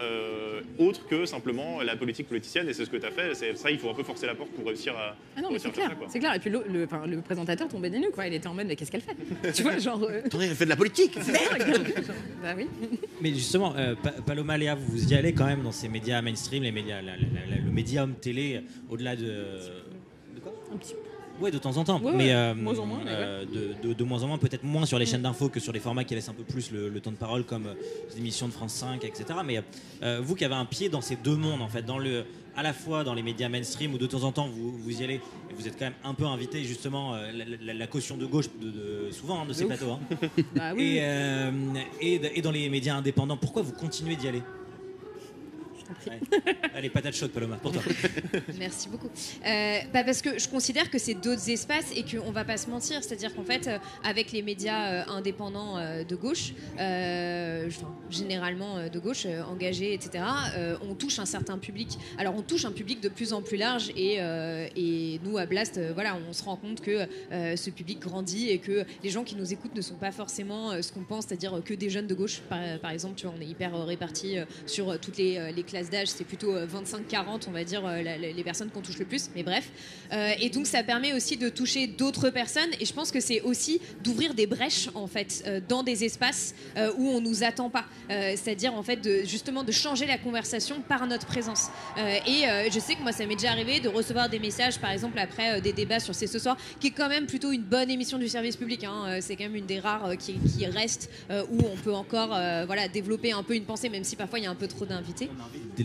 autres que simplement la politique politicienne, et c'est ce que tu as fait. C'est ça, il faut un peu forcer la porte pour réussir à. Ah non, mais c'est clair, c'est clair. Et puis le présentateur tombait des nues, quoi. Il était en mode, mais qu'est-ce qu'elle fait? Tu vois, genre. Attendez, elle fait de la politique. Bah oui. Mais justement, Paloma, Léa, vous y allez quand même dans ces médias mainstream, les médias, le médium télé, au-delà de. De quoi? Un petit peu. Oui, de temps en temps, mais moins en moins, de moins en moins, peut-être moins sur les chaînes d'infos que sur les formats qui laissent un peu plus le temps de parole, comme les émissions de France 5, etc. Mais vous qui avez un pied dans ces deux mondes, en fait, à la fois dans les médias mainstream, où de temps en temps vous y allez, et vous êtes quand même un peu invité, justement, la caution de gauche souvent de ces plateaux, hein. Bah, oui. Et dans les médias indépendants, pourquoi vous continuez d'y aller? Ouais. Allez, patate chaude, Paloma, pour toi. Merci beaucoup. Parce que je considère que c'est d'autres espaces et qu'on ne va pas se mentir. C'est-à-dire qu'en fait, avec les médias indépendants de gauche, généralement de gauche, engagés, etc., on touche un certain public. Alors, on touche un public de plus en plus large et nous, à Blast, on se rend compte que ce public grandit et que les gens qui nous écoutent ne sont pas forcément ce qu'on pense, c'est-à-dire que des jeunes de gauche. Par exemple, tu vois, on est hyper répartis sur toutes les classes d'âge, c'est plutôt 25-40, on va dire, les personnes qu'on touche le plus, mais bref. Et donc, ça permet aussi de toucher d'autres personnes, et je pense que c'est aussi d'ouvrir des brèches, en fait, dans des espaces où on nous attend pas. C'est-à-dire, en fait, justement, de changer la conversation par notre présence. Et je sais que moi, ça m'est déjà arrivé de recevoir des messages, par exemple, après des débats sur C'est ce soir, qui est quand même plutôt une bonne émission du service public, hein. C'est quand même une des rares qui reste, où on peut encore développer un peu une pensée, même si parfois il y a un peu trop d'invités.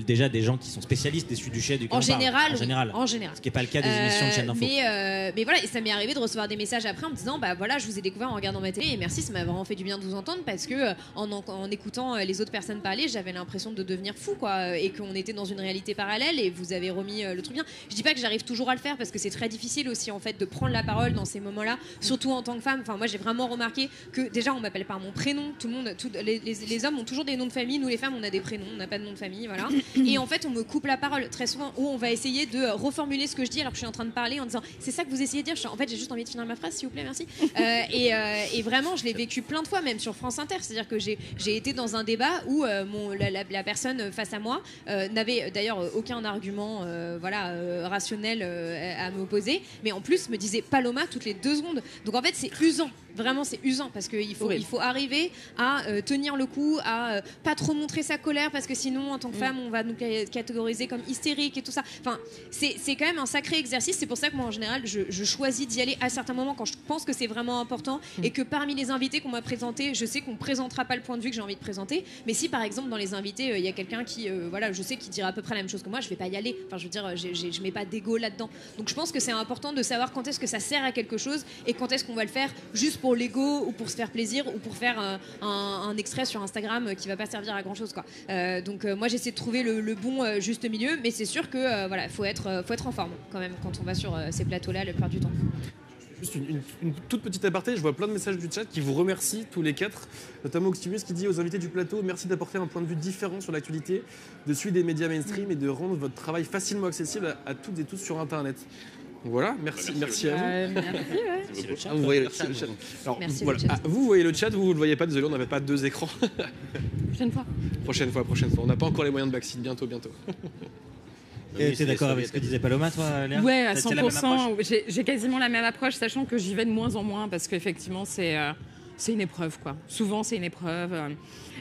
Déjà des gens qui sont spécialistes des sujets du en général. Ce qui n'est pas le cas des émissions de chaîne d'info. Mais voilà, et ça m'est arrivé de recevoir des messages après en me disant je vous ai découvert en regardant ma télé et merci, ça m'a vraiment fait du bien de vous entendre parce que en écoutant les autres personnes parler, j'avais l'impression de devenir fou, quoi, et qu'on était dans une réalité parallèle et vous avez remis le truc bien. Je dis pas que j'arrive toujours à le faire parce que c'est très difficile aussi, en fait, de prendre la parole dans ces moments-là, surtout en tant que femme. Enfin, moi j'ai vraiment remarqué que déjà on m'appelle par mon prénom, tout le monde, les hommes ont toujours des noms de famille, nous les femmes on a des prénoms, on n'a pas de nom de famille, voilà. Et en fait on me coupe la parole très souvent, où on va essayer de reformuler ce que je dis alors que je suis en train de parler en disant c'est ça que vous essayez de dire. En fait j'ai juste envie de finir ma phrase, s'il vous plaît, merci. Et vraiment je l'ai vécu plein de fois, même sur France Inter, c'est-à-dire que j'ai été dans un débat où la personne face à moi n'avait d'ailleurs aucun argument rationnel à m'opposer, mais en plus me disait Paloma toutes les 2 secondes. Donc en fait c'est usant. Vraiment, c'est usant parce qu'il faut arriver à tenir le coup, à pas trop montrer sa colère parce que sinon, en tant que femme, on va nous catégoriser comme hystérique et tout ça. Enfin, c'est quand même un sacré exercice. C'est pour ça que moi, en général, je choisis d'y aller à certains moments quand je pense que c'est vraiment important et que parmi les invités qu'on m'a présentés, je sais qu'on ne présentera pas le point de vue que j'ai envie de présenter. Mais si, par exemple, dans les invités, il y a quelqu'un qui, je sais qui dira à peu près la même chose que moi, je vais pas y aller. Enfin, je veux dire, je mets pas d'ego là-dedans. Donc, je pense que c'est important de savoir quand est-ce que ça sert à quelque chose et quand est-ce qu'on va le faire juste pour l'ego ou pour se faire plaisir ou pour faire un extrait sur Instagram qui va pas servir à grand chose, quoi. Donc moi j'essaie de trouver le bon juste milieu, mais c'est sûr que faut être en forme quand même quand on va sur ces plateaux là la plupart du temps. Juste une toute petite aparté, je vois plein de messages du chat qui vous remercient tous les 4, notamment Oxtimus qui dit aux invités du plateau merci d'apporter un point de vue différent sur l'actualité, de celui des médias mainstream et de rendre votre travail facilement accessible à toutes et tous sur internet. Voilà, merci à vous. Merci, ouais. Vous voyez le chat. Alors, Merci, voilà. le chat. Vous voyez le chat, vous ne le voyez pas, désolé, on n'avait pas 2 écrans. Prochaine fois. Prochaine fois. On n'a pas encore les moyens de backseat, bientôt. Et t'es d'accord avec ce que disait Paloma, toi, Léa? Ouais, à C'est la même 100%. J'ai quasiment la même approche, sachant que j'y vais de moins en moins parce qu'effectivement, c'est une épreuve, quoi. Souvent, c'est une épreuve.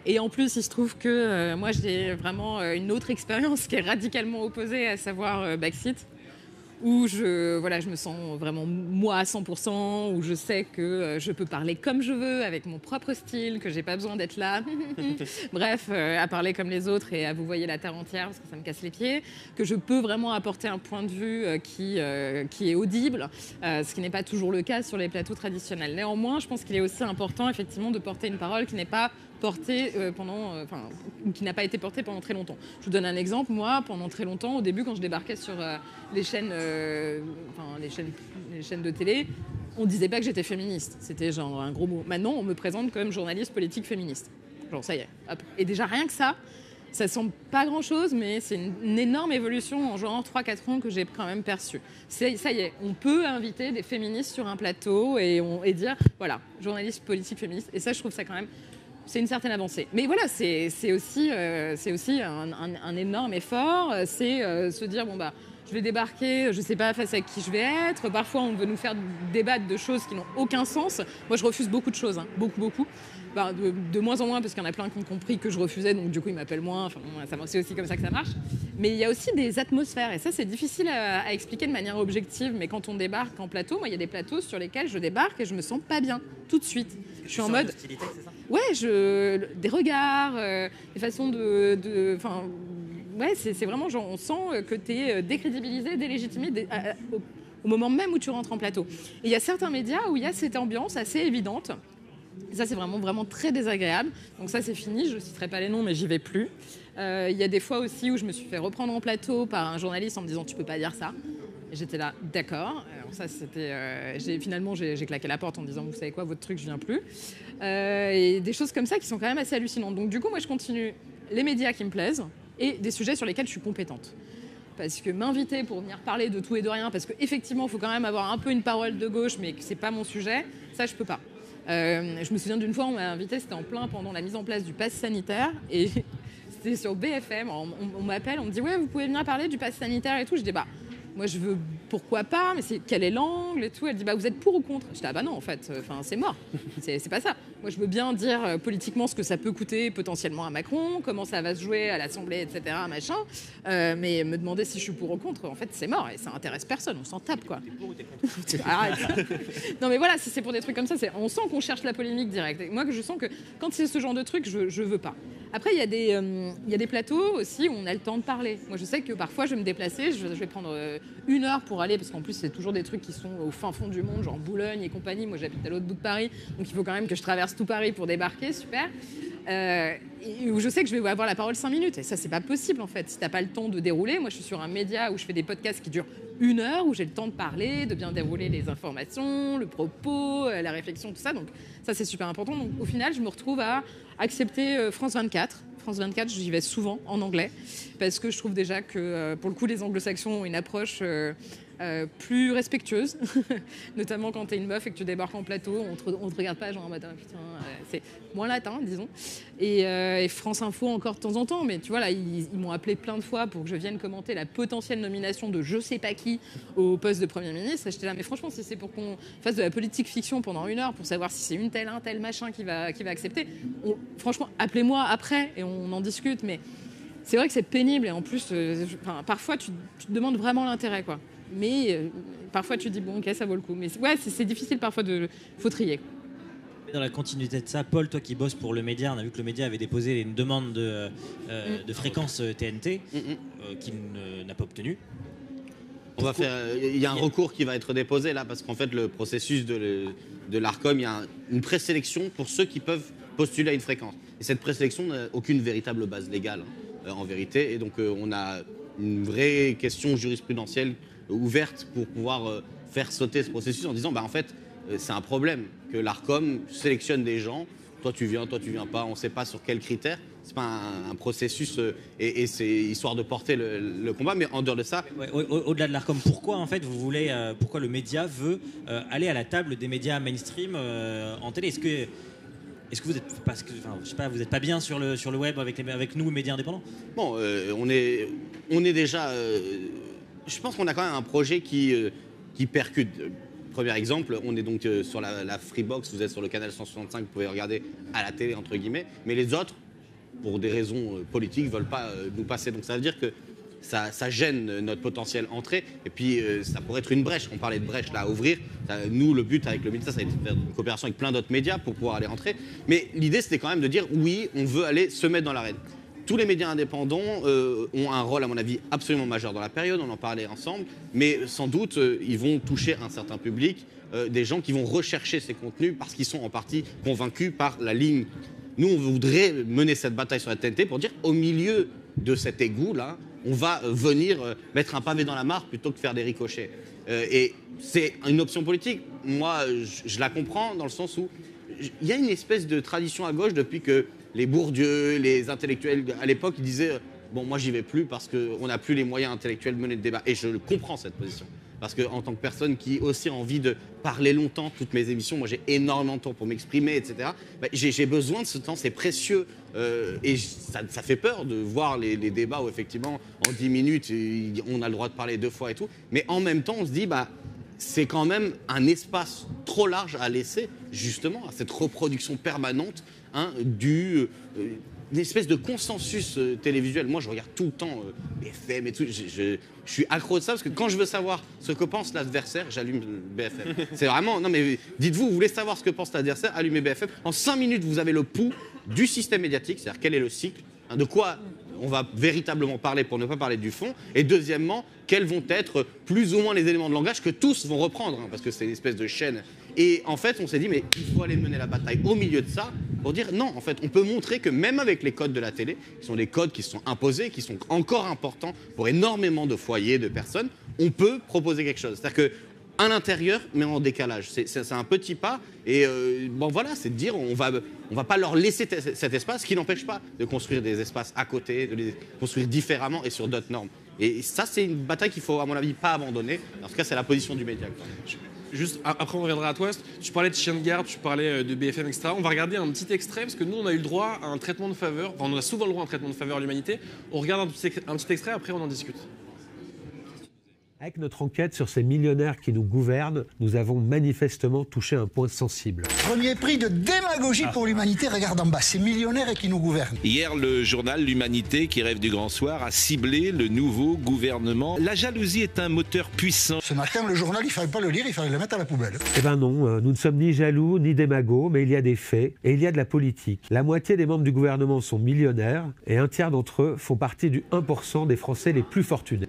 Et en plus, il se trouve que moi, j'ai vraiment une autre expérience qui est radicalement opposée, à savoir backseat, où je me sens vraiment moi à 100%, où je sais que je peux parler comme je veux, avec mon propre style, que j'ai pas besoin d'être là, bref, à parler comme les autres et à vous voyez la terre entière parce que ça me casse les pieds, que je peux vraiment apporter un point de vue qui est audible, ce qui n'est pas toujours le cas sur les plateaux traditionnels. Néanmoins, je pense qu'il est aussi important effectivement de porter une parole qui n'est pas portée qui n'a pas été portée pendant très longtemps. Je vous donne un exemple. Moi, pendant très longtemps, au début, quand je débarquais sur les chaînes de télé, on disait pas que j'étais féministe. C'était genre un gros mot. Maintenant, on me présente comme journaliste politique féministe. Genre, ça y est. Hop. Et déjà, rien que ça semble pas grand-chose, mais c'est une énorme évolution en genre 3-4 ans que j'ai quand même perçue. Ça y est, on peut inviter des féministes sur un plateau et dire, voilà, journaliste politique féministe. Et ça, je trouve ça quand même... C'est une certaine avancée. Mais voilà, c'est aussi un énorme effort. C'est se dire, bon, bah, je vais débarquer, je sais pas face à qui je vais être. Parfois, on veut nous faire débattre de choses qui n'ont aucun sens. Moi, je refuse beaucoup de choses, hein. Beaucoup. Bah, de moins en moins, parce qu'il y en a plein qui ont compris que je refusais, donc du coup, ils m'appellent moins. Enfin, c'est aussi comme ça que ça marche. Mais il y a aussi des atmosphères, et ça, c'est difficile à expliquer de manière objective. Mais quand on débarque en plateau, moi, il y a des plateaux sur lesquels je débarque et je me sens pas bien, tout de suite. Je suis en mode... Ouais, des regards, des façons ouais, c'est vraiment genre, on sent que tu es décrédibilisé, délégitimé au moment même où tu rentres en plateau. Et il y a certains médias où il y a cette ambiance assez évidente. Et ça, c'est vraiment très désagréable. Donc ça, c'est fini. Je ne citerai pas les noms, mais j'y vais plus. Il y a des fois aussi où je me suis fait reprendre en plateau par un journaliste en me disant « tu peux pas dire ça ». J'étais là, d'accord. Ça, c'était. Finalement, j'ai claqué la porte en disant, vous savez quoi, votre truc, je viens plus. Et des choses comme ça qui sont quand même assez hallucinantes. Donc, du coup, moi, je continue les médias qui me plaisent et des sujets sur lesquels je suis compétente. Parce que m'inviter pour venir parler de tout et de rien, parce qu'effectivement, il faut quand même avoir un peu une parole de gauche, mais que c'est pas mon sujet, ça, je peux pas. Je me souviens d'une fois, on m'a invité, c'était en plein pendant la mise en place du pass sanitaire, et c'était sur BFM. On m'appelle, on me dit, ouais, vous pouvez venir parler du pass sanitaire et tout. Je dis, bah. Moi, je veux, pourquoi pas, mais quel est l'angle et tout. Elle dit, bah, vous êtes pour ou contre? Je dis, ah bah non, en fait, c'est mort. C'est pas ça. Moi, je veux bien dire politiquement ce que ça peut coûter potentiellement à Macron, comment ça va se jouer à l'Assemblée, etc., machin. Mais me demander si je suis pour ou contre, en fait, c'est mort et ça intéresse personne. On s'en tape, quoi. T'es pour ou t'es contre? Arrête. Non, mais voilà, si c'est pour des trucs comme ça, on sent qu'on cherche la polémique directe. Et moi, je sens que quand c'est ce genre de truc, je veux pas. Après, il y a des plateaux aussi où on a le temps de parler. Moi, je sais que parfois, je vais me déplacer, je vais prendre 1 heure pour aller, parce qu'en plus, c'est toujours des trucs qui sont au fin fond du monde, genre Boulogne et compagnie. Moi, j'habite à l'autre bout de Paris, donc il faut quand même que je traverse tout Paris pour débarquer, super. Et où je sais que je vais avoir la parole 5 minutes. Et ça, c'est pas possible, en fait. Si t'as pas le temps de dérouler, moi, je suis sur un média où je fais des podcasts qui durent 1 heure, où j'ai le temps de parler, de bien dérouler les informations, le propos, la réflexion, tout ça. Donc ça, c'est super important. Donc au final, je me retrouve à accepter France 24. France 24, j'y vais souvent en anglais, parce que je trouve déjà que, pour le coup, les anglo-saxons ont une approche plus respectueuse, notamment quand t'es une meuf et que tu débarques en plateau, on te regarde pas genre, putain, c'est moins latin, disons. Et France Info encore de temps en temps, mais tu vois, là, ils m'ont appelé plein de fois pour que je vienne commenter la potentielle nomination de je sais pas qui au poste de Premier ministre, et j'étais là, mais franchement, si c'est pour qu'on fasse de la politique fiction pendant 1 heure pour savoir si c'est un tel machin qui va accepter, franchement, appelez-moi après et on en discute, mais c'est vrai que c'est pénible, et en plus, parfois, tu te demandes vraiment l'intérêt, quoi. Mais parfois tu dis bon ok ça vaut le coup, mais ouais c'est difficile parfois faut trier. Dans la continuité de ça, Paul, toi qui bosses pour le média, on a vu que le média avait déposé une demande de fréquence TNT qu'il n'a pas obtenue. Il y a un recours qui va être déposé là, parce qu'en fait le processus de l'Arcom, il y a une présélection pour ceux qui peuvent postuler à une fréquence, et cette présélection n'a aucune véritable base légale en vérité, et donc on a une vraie question jurisprudentielle ouverte pour pouvoir faire sauter ce processus en disant en fait c'est un problème que l'Arcom sélectionne des gens toi tu viens pas, on ne sait pas sur quels critères. C'est pas un processus et c'est histoire de porter le combat, mais en dehors de ça... Ouais, au-delà de l'ARCOM, pourquoi en fait pourquoi le média veut aller à la table des médias mainstream en télé? Est-ce que vous êtes, je sais pas, vous n'êtes pas bien sur le web avec nous, médias indépendants? Bon, on est déjà... je pense qu'on a quand même un projet qui percute. Premier exemple, on est donc sur la Freebox, vous êtes sur le canal 165, vous pouvez regarder à la télé, entre guillemets, mais les autres, pour des raisons politiques, ne veulent pas nous passer. Donc ça veut dire que ça gêne notre potentielle entrée, et puis ça pourrait être une brèche. On parlait de brèche là à ouvrir. Nous, le but avec le média, ça a été de faire une coopération avec plein d'autres médias pour pouvoir aller rentrer. Mais l'idée, c'était quand même de dire oui, on veut aller se mettre dans l'arène. Tous les médias indépendants ont un rôle, à mon avis, absolument majeur dans la période, on en parlait ensemble, mais sans doute, ils vont toucher un certain public, des gens qui vont rechercher ces contenus parce qu'ils sont en partie convaincus par la ligne. Nous, on voudrait mener cette bataille sur la TNT pour dire, au milieu de cet égout-là, on va venir mettre un pavé dans la mare plutôt que faire des ricochets. Et c'est une option politique. Moi, je la comprends dans le sens où il y a une espèce de tradition à gauche depuis que les Bourdieu, les intellectuels à l'époque, ils disaient bon, moi j'y vais plus parce qu'on n'a plus les moyens intellectuels de mener le débat. Et je comprends cette position. Parce qu'en tant que personne qui aussi a envie de parler longtemps, toutes mes émissions, moi j'ai énormément de temps pour m'exprimer, etc. J'ai besoin de ce temps, c'est précieux. Et ça fait peur de voir les débats où effectivement en 10 minutes on a le droit de parler 2 fois et tout. Mais en même temps on se dit c'est quand même un espace trop large à laisser justement à cette reproduction permanente une espèce de consensus télévisuel. Moi, je regarde tout le temps BFM et tout. Je suis accro de ça parce que quand je veux savoir ce que pense l'adversaire, j'allume BFM. C'est vraiment... Non, mais dites-vous, vous voulez savoir ce que pense l'adversaire, allumez BFM. En 5 minutes, vous avez le pouls du système médiatique, c'est-à-dire quel est le cycle, de quoi on va véritablement parler pour ne pas parler du fond. Et deuxièmement, quels vont être plus ou moins les éléments de langage que tous vont reprendre, parce que c'est une espèce de chaîne. Et en fait, on s'est dit, mais il faut aller mener la bataille au milieu de ça pour dire non, en fait, on peut montrer que même avec les codes de la télé, qui sont des codes qui sont imposés, qui sont encore importants pour énormément de foyers, de personnes, on peut proposer quelque chose. C'est-à-dire qu'à l'intérieur, mais en décalage. C'est un petit pas. Et voilà, c'est de dire, on va pas leur laisser cet espace, ce qui n'empêche pas de construire des espaces à côté, de les construire différemment et sur d'autres normes. Et ça, c'est une bataille qu'il faut, à mon avis, pas abandonner. En tout cas, c'est la position du média. Juste, après on reviendra à toi. Tu parlais de chien de garde, tu parlais de BFM, etc. On va regarder un petit extrait, parce que nous, on a eu le droit à un traitement de faveur. Enfin, on a souvent le droit à un traitement de faveur à l'humanité. On regarde un petit extrait, après on en discute. Avec notre enquête sur ces millionnaires qui nous gouvernent, nous avons manifestement touché un point sensible. Premier prix de démagogie pour l'humanité, regarde en bas, ces millionnaires qui nous gouvernent. Hier, le journal L'Humanité, qui rêve du grand soir, a ciblé le nouveau gouvernement. La jalousie est un moteur puissant. Ce matin, le journal, il ne fallait pas le lire, il fallait le mettre à la poubelle. Eh ben non, nous ne sommes ni jaloux ni démagos, mais il y a des faits et il y a de la politique. La moitié des membres du gouvernement sont millionnaires et un tiers d'entre eux font partie du 1% des Français les plus fortunés.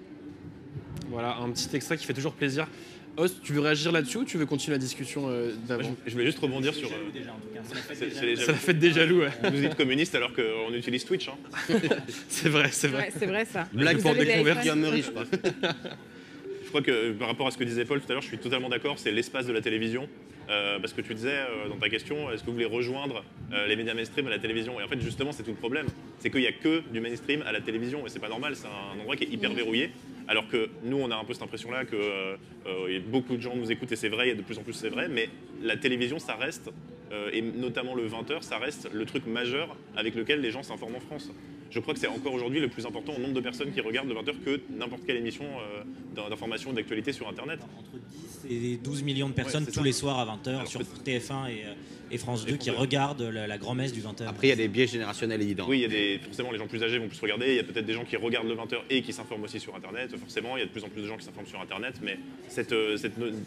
Voilà, un petit extrait qui fait toujours plaisir. Host, tu veux réagir là-dessus ou tu veux continuer la discussion d'avant? Je voulais juste rebondir sur... C'est la fête des jaloux, ouais. Vous êtes communiste alors qu'on utilise Twitch. Hein. C'est vrai. Ouais, c'est vrai ça. Blague pour des convertis, je crois. Je crois que par rapport à ce que disait Paul tout à l'heure, je suis totalement d'accord, c'est l'espace de la télévision. Parce que tu disais dans ta question, est-ce que vous voulez rejoindre les médias mainstream à la télévision? Et en fait, justement, c'est tout le problème. C'est qu'il n'y a que du mainstream à la télévision et c'est pas normal, c'est un endroit qui est hyper verrouillé. Alors que nous, on a un peu cette impression-là que beaucoup de gens nous écoutent et c'est vrai, et de plus en plus c'est vrai, mais la télévision, ça reste, et notamment le 20h, ça reste le truc majeur avec lequel les gens s'informent en France. Je crois que c'est encore aujourd'hui le plus important au nombre de personnes qui regardent le 20h que n'importe quelle émission d'information ou d'actualité sur Internet. Entre 10 et 12 millions de personnes tous les soirs à 20h alors, sur TF1 et France 2 qui regardent la grand-messe du 20h. Après, il y a des biais générationnels évidents. Oui, forcément, les gens plus âgés vont plus regarder. Il y a peut-être des gens qui regardent le 20h et qui s'informent aussi sur Internet. Forcément, il y a de plus en plus de gens qui s'informent sur Internet. Mais cette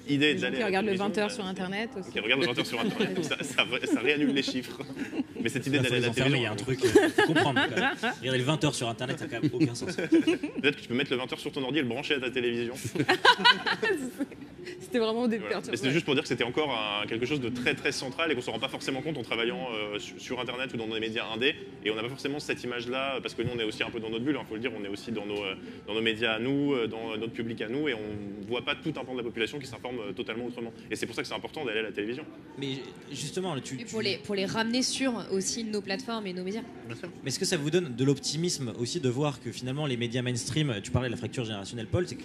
idée d'aller... Qui regardent le 20h sur Internet aussi. Qui regardent le 20h sur Internet. ça réannule les chiffres. Mais cette idée d'aller à la télévision... Il y a un truc, faut comprendre. Regarder le 20h sur Internet, ça n'a quand même aucun sens. Peut-être que tu peux mettre le 20h sur ton ordi et le brancher à ta télévision. C'était vraiment des Voilà. perturbations. Mais c'était juste pour dire que c'était encore quelque chose de très très central et qu'on ne se rend pas forcément compte en travaillant sur Internet ou dans des médias indés. Et on n'a pas forcément cette image-là, parce que nous on est aussi un peu dans notre bulle, il faut le dire, on est aussi dans nos médias à nous, dans notre public à nous, et on ne voit pas tout un pan de la population qui s'informe totalement autrement. Et c'est pour ça que c'est important d'aller à la télévision. Mais justement, Et pour les ramener sur aussi nos plateformes et nos médias. Mais est-ce que ça vous donne de l'optimisme aussi de voir que finalement les médias mainstream, tu parlais de la fracture générationnelle, Paul, c'est que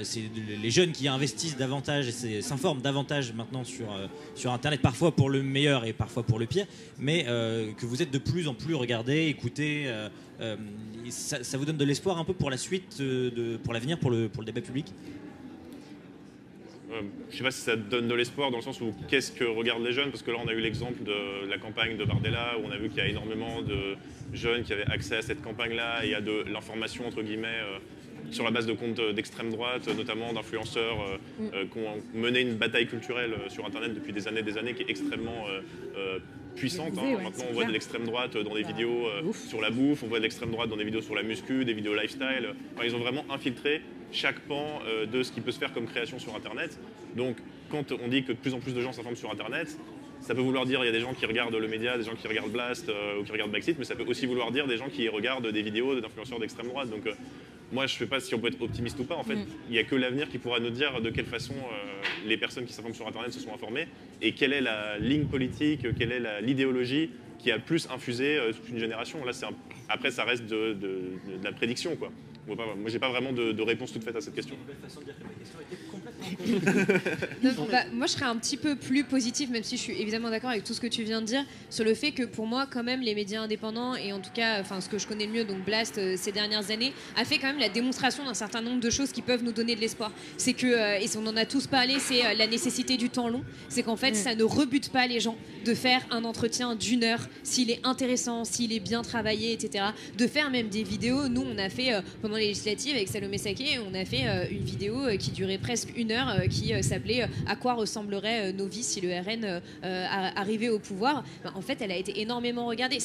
c'est les jeunes qui investissent davantage et s'informent davantage maintenant sur Internet, parfois pour le meilleur et parfois pour le pire, mais que vous êtes de plus en plus regardés, écoutés. Ça vous donne de l'espoir un peu pour la suite, pour l'avenir, pour le débat public? Je ne sais pas si ça donne de l'espoir dans le sens où qu'est-ce que regardent les jeunes, parce que là on a eu l'exemple de la campagne de Bardella où on a vu qu'il y a énormément de jeunes qui avaient accès à cette campagne-là et à de l'information entre guillemets sur la base de comptes d'extrême droite, notamment d'influenceurs qui ont mené une bataille culturelle sur Internet depuis des années qui est extrêmement puissante. Maintenant on voit de l'extrême droite dans des vidéos sur la bouffe, on voit de l'extrême droite dans des vidéos sur la muscu, des vidéos lifestyle. Enfin, ils ont vraiment infiltré chaque pan de ce qui peut se faire comme création sur Internet. Donc quand on dit que de plus en plus de gens s'informent sur Internet, ça peut vouloir dire qu'il y a des gens qui regardent le média, des gens qui regardent Blast ou qui regardent Backseat, mais ça peut aussi vouloir dire des gens qui regardent des vidéos d'influenceurs d'extrême droite. Donc moi je ne sais pas si on peut être optimiste ou pas. En fait, il n'y a que l'avenir qui pourra nous dire de quelle façon les personnes qui s'informent sur Internet se sont informées et quelle est la ligne politique, quelle est l'idéologie qui a plus infusé toute une génération. Là, après ça reste de la prédiction, quoi. Moi, j'ai pas vraiment de réponse toute faite à cette question. Moi, je serais un petit peu plus positive, même si je suis évidemment d'accord avec tout ce que tu viens de dire, sur le fait que pour moi, quand même, les médias indépendants, et en tout cas, ce que je connais le mieux, donc Blast, ces dernières années, a fait quand même la démonstration d'un certain nombre de choses qui peuvent nous donner de l'espoir. C'est que, et on en a tous parlé, c'est la nécessité du temps long. C'est qu'en fait, ça ne rebute pas les gens de faire un entretien d'1 heure, s'il est intéressant, s'il est bien travaillé, etc. De faire même des vidéos. Nous, on a fait, pendant les législatives, avec Salomé Saké, on a fait une vidéo qui durait presque 1 heure, qui s'appelait À quoi ressembleraient nos vies si le RN arrivait au pouvoir. En fait, elle a été énormément regardée.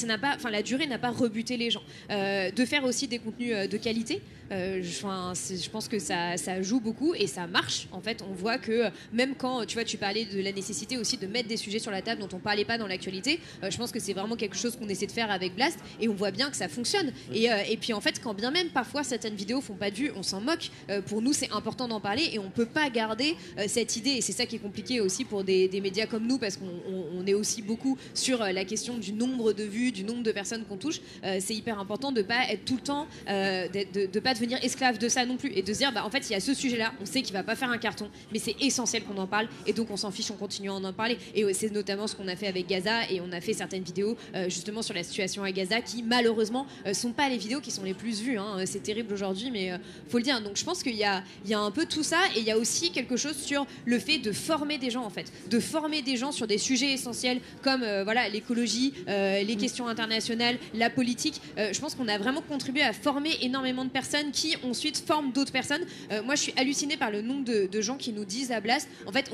La durée n'a pas rebuté les gens. De faire aussi des contenus de qualité, je pense que ça joue beaucoup et ça marche. En fait, on voit que même quand tu parlais de la nécessité aussi de mettre des sujets sur la table dont on parlait pas dans l'actualité, je pense que c'est vraiment quelque chose qu'on essaie de faire avec Blast et on voit bien que ça fonctionne. Et puis en fait, quand bien même parfois certaines vidéos font pas de vues, on s'en moque. Pour nous, c'est important d'en parler et on peut pas garder cette idée. Et c'est ça qui est compliqué aussi pour des médias comme nous, parce qu'on est aussi beaucoup sur la question du nombre de vues, du nombre de personnes qu'on touche. C'est hyper important de pas être tout le temps, de pas devenir esclave de ça non plus, et de se dire en fait il y a ce sujet-là, on sait qu'il va pas faire un carton, mais c'est essentiel qu'on en parle, et donc on s'en fiche, on continue à en parler. Et c'est notamment ce qu'on a fait avec Gaza, et on a fait certaines vidéos justement sur la situation à Gaza qui malheureusement sont pas les vidéos qui sont les plus vues. C'est terrible aujourd'hui, mais faut le dire. Donc je pense qu'il y a un peu tout ça, et il y a aussi quelque chose sur le fait de former des gens, en fait, de former des gens sur des sujets essentiels comme l'écologie, les questions internationales, la politique. Je pense qu'on a vraiment contribué à former énormément de personnes qui ensuite forment d'autres personnes. Moi, je suis hallucinée par le nombre de gens qui nous disent à Blast, en fait,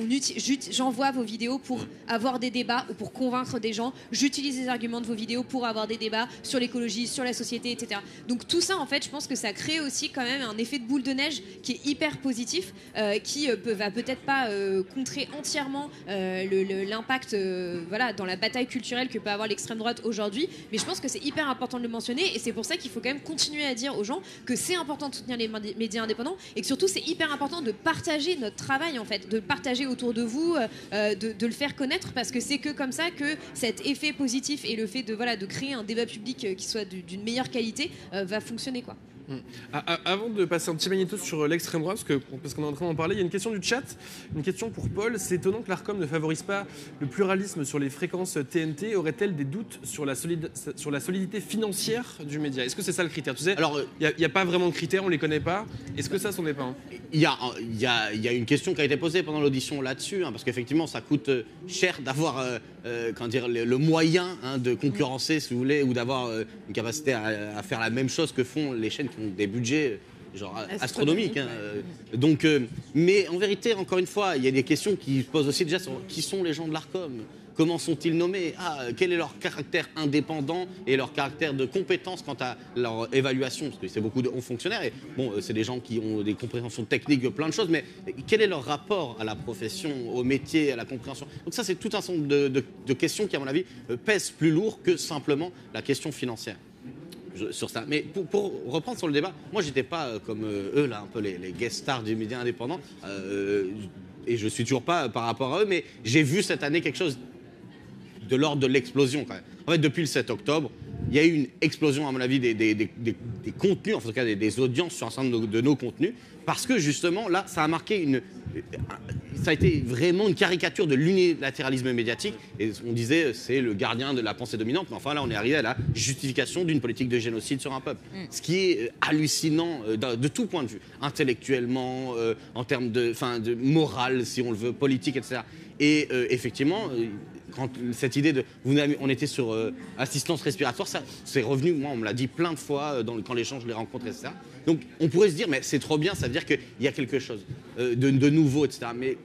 j'envoie vos vidéos pour avoir des débats ou pour convaincre des gens. J'utilise les arguments de vos vidéos pour avoir des débats sur l'écologie, sur la société, etc. Donc tout ça, en fait, je pense que ça crée aussi quand même un effet de boule de neige qui est hyper positif, qui va peut-être pas contrer entièrement l'impact dans la bataille culturelle que peut avoir l'extrême droite aujourd'hui, mais je pense que c'est hyper important de le mentionner, et c'est pour ça qu'il faut quand même continuer à dire aux gens que c'est important de soutenir les médias indépendants, et que surtout c'est hyper important de partager notre travail, en fait, de le partager autour de vous, de le faire connaître, parce que c'est que comme ça que cet effet positif et le fait de créer un débat public qui soit d'une meilleure qualité va fonctionner, quoi. Avant de passer un petit magnéto sur l'extrême droite, parce qu'on est en train d'en parler, il y a une question du chat, une question pour Paul. C'est étonnant que l'Arcom ne favorise pas le pluralisme sur les fréquences TNT. Aurait-elle des doutes sur la solidité financière du média? Est-ce que c'est ça le critère? Tu sais, alors il n'y a pas vraiment de critères, on les connaît pas. Est-ce que ça, c'en est pas un? Il y a une question qui a été posée pendant l'audition là-dessus, parce qu'effectivement, ça coûte cher d'avoir le moyen de concurrencer, si vous voulez, ou d'avoir une capacité à faire la même chose que font les chaînes qui ont des budgets genre astronomiques. Hein. Donc, mais en vérité, encore une fois, il y a des questions qui se posent aussi déjà sur qui sont les gens de l'Arcom. Comment sont-ils nommés? Quel est leur caractère indépendant et leur caractère de compétence quant à leur évaluation? Parce que c'est beaucoup de hauts fonctionnaires et bon, c'est des gens qui ont des compréhensions techniques, plein de choses, mais quel est leur rapport à la profession, au métier, à la compréhension? Donc ça, c'est tout un certain nombre de questions qui, à mon avis, pèsent plus lourd que simplement la question financière. Sur ça. Mais pour reprendre sur le débat, moi, j'étais pas comme eux, là, un peu les guest stars du média indépendant, et je suis toujours pas par rapport à eux, mais j'ai vu cette année quelque chose de l'ordre de l'explosion quand même. En fait, depuis le 7 octobre, il y a eu une explosion, à mon avis, des contenus, en tout cas des audiences sur un certain nombre de nos contenus, parce que justement, là, ça a marqué ça a été vraiment une caricature de l'unilatéralisme médiatique, et on disait c'est le gardien de la pensée dominante, mais enfin là, on est arrivé à la justification d'une politique de génocide sur un peuple. Ce qui est hallucinant de tout point de vue, intellectuellement, en termes de morale, si on le veut, politique, etc. Et effectivement... quand cette idée on était sur assistance respiratoire, ça c'est revenu, moi on me l'a dit plein de fois quand les gens je les rencontre, etc. Donc on pourrait se dire mais c'est trop bien, ça veut dire qu'il y a quelque chose de nouveau, etc. Mais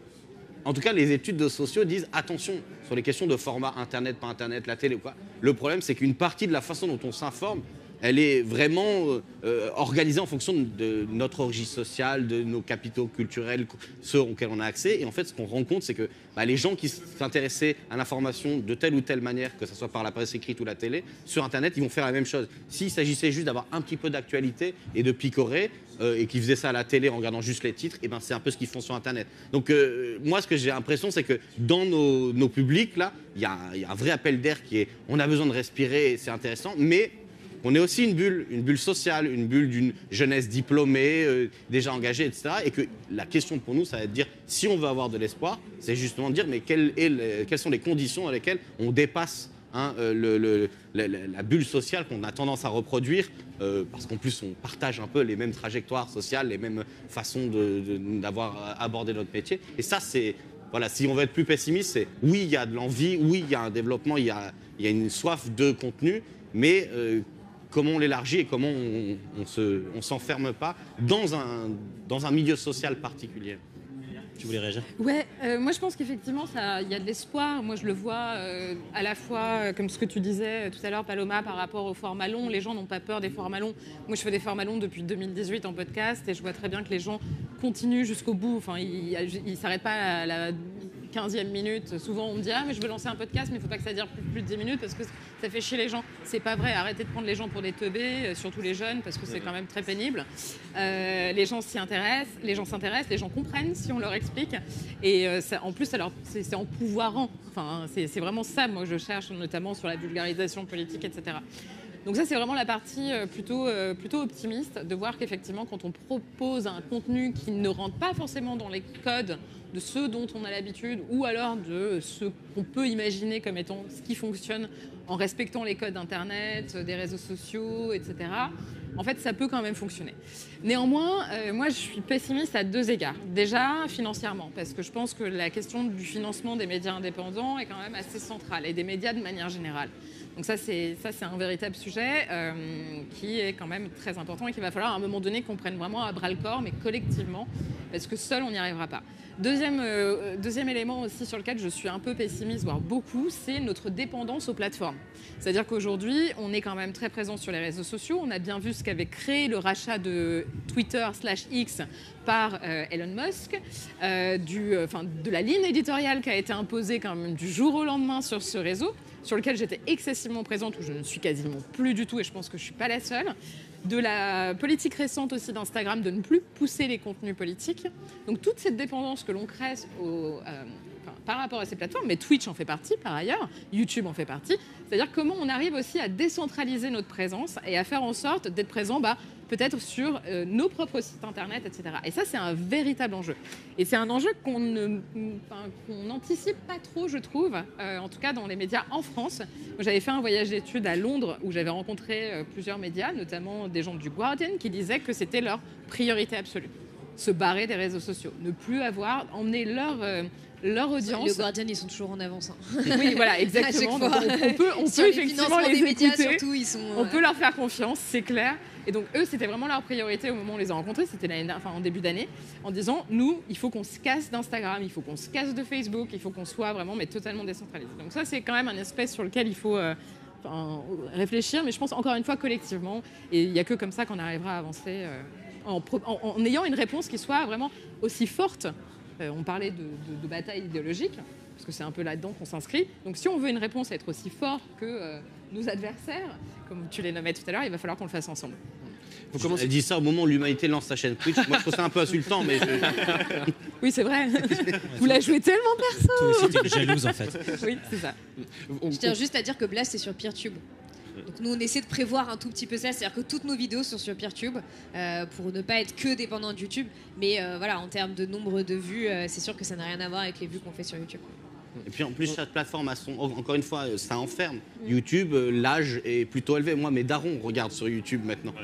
en tout cas les études de sociaux disent attention sur les questions de format internet, pas internet, la télé ou quoi. Le problème c'est qu'une partie de la façon dont on s'informe, elle est vraiment organisée en fonction de notre origine sociale, de nos capitaux culturels, ceux auxquels on a accès. Et en fait, ce qu'on rend compte, c'est que les gens qui s'intéressaient à l'information de telle ou telle manière, que ce soit par la presse écrite ou la télé, sur Internet, ils vont faire la même chose. S'il s'agissait juste d'avoir un petit peu d'actualité et de picorer, et qu'ils faisaient ça à la télé en regardant juste les titres, et ben c'est un peu ce qu'ils font sur Internet. Donc moi, ce que j'ai l'impression, c'est que dans nos publics, là, il y a un vrai appel d'air qui est on a besoin de respirer, c'est intéressant, mais... on est aussi une bulle sociale, une bulle d'une jeunesse diplômée, déjà engagée, etc. Et que la question pour nous, ça va être de dire, si on veut avoir de l'espoir, c'est justement de dire, mais quelles sont les conditions dans lesquelles on dépasse la bulle sociale qu'on a tendance à reproduire, parce qu'en plus, on partage un peu les mêmes trajectoires sociales, les mêmes façons d'avoir abordé notre métier. Et ça, c'est... Voilà, si on veut être plus pessimiste, c'est oui, il y a de l'envie, oui, il y a un développement, il y a une soif de contenu, mais... comment on l'élargit et comment on s'enferme pas dans un milieu social particulier. Tu voulais réagir? Ouais, moi je pense qu'effectivement il y a de l'espoir. Moi je le vois à la fois comme ce que tu disais tout à l'heure, Paloma, par rapport aux formats longs. Les gens n'ont pas peur des formats longs. Moi je fais des formats longs depuis 2018 en podcast et je vois très bien que les gens continuent jusqu'au bout. Enfin, ils s'arrêtent pas à la 15e minute. Souvent on me dit mais je veux lancer un podcast, mais il faut pas que ça dure plus de 10 minutes parce que ça fait chier les gens. C'est pas vrai. Arrêtez de prendre les gens pour des teubés, surtout les jeunes, parce que c'est quand même très pénible. Les gens s'y intéressent, les gens comprennent si on leur explique. Et en plus, alors c'est empouvoirant. Enfin, c'est vraiment ça, moi, je cherche, notamment sur la vulgarisation politique, etc. Donc ça, c'est vraiment la partie plutôt optimiste, de voir qu'effectivement, quand on propose un contenu qui ne rentre pas forcément dans les codes de ceux dont on a l'habitude, ou alors de ce qu'on peut imaginer comme étant ce qui fonctionne en respectant les codes d'Internet, des réseaux sociaux, etc., en fait, ça peut quand même fonctionner. Néanmoins, moi, je suis pessimiste à deux égards. Déjà, financièrement, parce que je pense que la question du financement des médias indépendants est quand même assez centrale, et des médias de manière générale. Donc ça, c'est un véritable sujet qui est quand même très important et qu'il va falloir à un moment donné qu'on prenne vraiment à bras-le-corps, mais collectivement, parce que seul, on n'y arrivera pas. Deuxième élément aussi sur lequel je suis un peu pessimiste, voire beaucoup, c'est notre dépendance aux plateformes. C'est-à-dire qu'aujourd'hui, on est quand même très présent sur les réseaux sociaux. On a bien vu ce qu'avait créé le rachat de Twitter/X par Elon Musk, de la ligne éditoriale qui a été imposée quand même du jour au lendemain sur ce réseau, sur lequel j'étais excessivement présente, où je ne suis quasiment plus du tout, et je pense que je ne suis pas la seule. De la politique récente aussi d'Instagram de ne plus pousser les contenus politiques. Donc toute cette dépendance que l'on crée par rapport à ces plateformes, mais Twitch en fait partie par ailleurs, YouTube en fait partie, c'est-à-dire comment on arrive aussi à décentraliser notre présence et à faire en sorte d'être présent peut-être sur nos propres sites internet, etc. Et ça, c'est un véritable enjeu. Et c'est un enjeu qu'on n'anticipe pas trop, je trouve, en tout cas dans les médias en France. J'avais fait un voyage d'études à Londres où j'avais rencontré plusieurs médias, notamment des gens du Guardian, qui disaient que c'était leur priorité absolue. se barrer des réseaux sociaux, ne plus emmener leur audience. Le Guardian, ils sont toujours en avance. Hein. Oui, voilà, exactement. Donc, on peut effectivement les médias, écouter. surtout, ils sont, on peut leur faire confiance, c'est clair. Et donc, eux, c'était vraiment leur priorité au moment où on les a rencontrés, c'était en début d'année, en disant, nous, il faut qu'on se casse d'Instagram, il faut qu'on se casse de Facebook, il faut qu'on soit vraiment totalement décentralisé. Donc ça, c'est quand même un aspect sur lequel il faut réfléchir, mais je pense encore une fois collectivement. Et il n'y a que comme ça qu'on arrivera à avancer en ayant une réponse qui soit vraiment aussi forte. On parlait de bataille idéologique, parce que c'est un peu là-dedans qu'on s'inscrit. Donc si on veut une réponse à être aussi forte que nos adversaires, comme tu les nommais tout à l'heure, il va falloir qu'on le fasse ensemble. Elle dit ça au moment où l'humanité lance sa chaîne Twitch. Moi, je trouve ça un peu insultant, mais... Oui, c'est vrai. Vous la jouez tellement perso. Toi aussi, t'es jalouse, en fait. Oui, c'est ça. Je tiens juste à dire que Blast, c'est sur PeerTube. Donc nous, on essaie de prévoir un tout petit peu ça, c'est-à-dire que toutes nos vidéos sont sur PeerTube pour ne pas être que dépendant de YouTube. Mais voilà, en termes de nombre de vues, c'est sûr que ça n'a rien à voir avec les vues qu'on fait sur YouTube. Et puis en plus, chaque plateforme a encore une fois, ça enferme. YouTube, l'âge est plutôt élevé. Moi, mes darons regardent sur YouTube maintenant.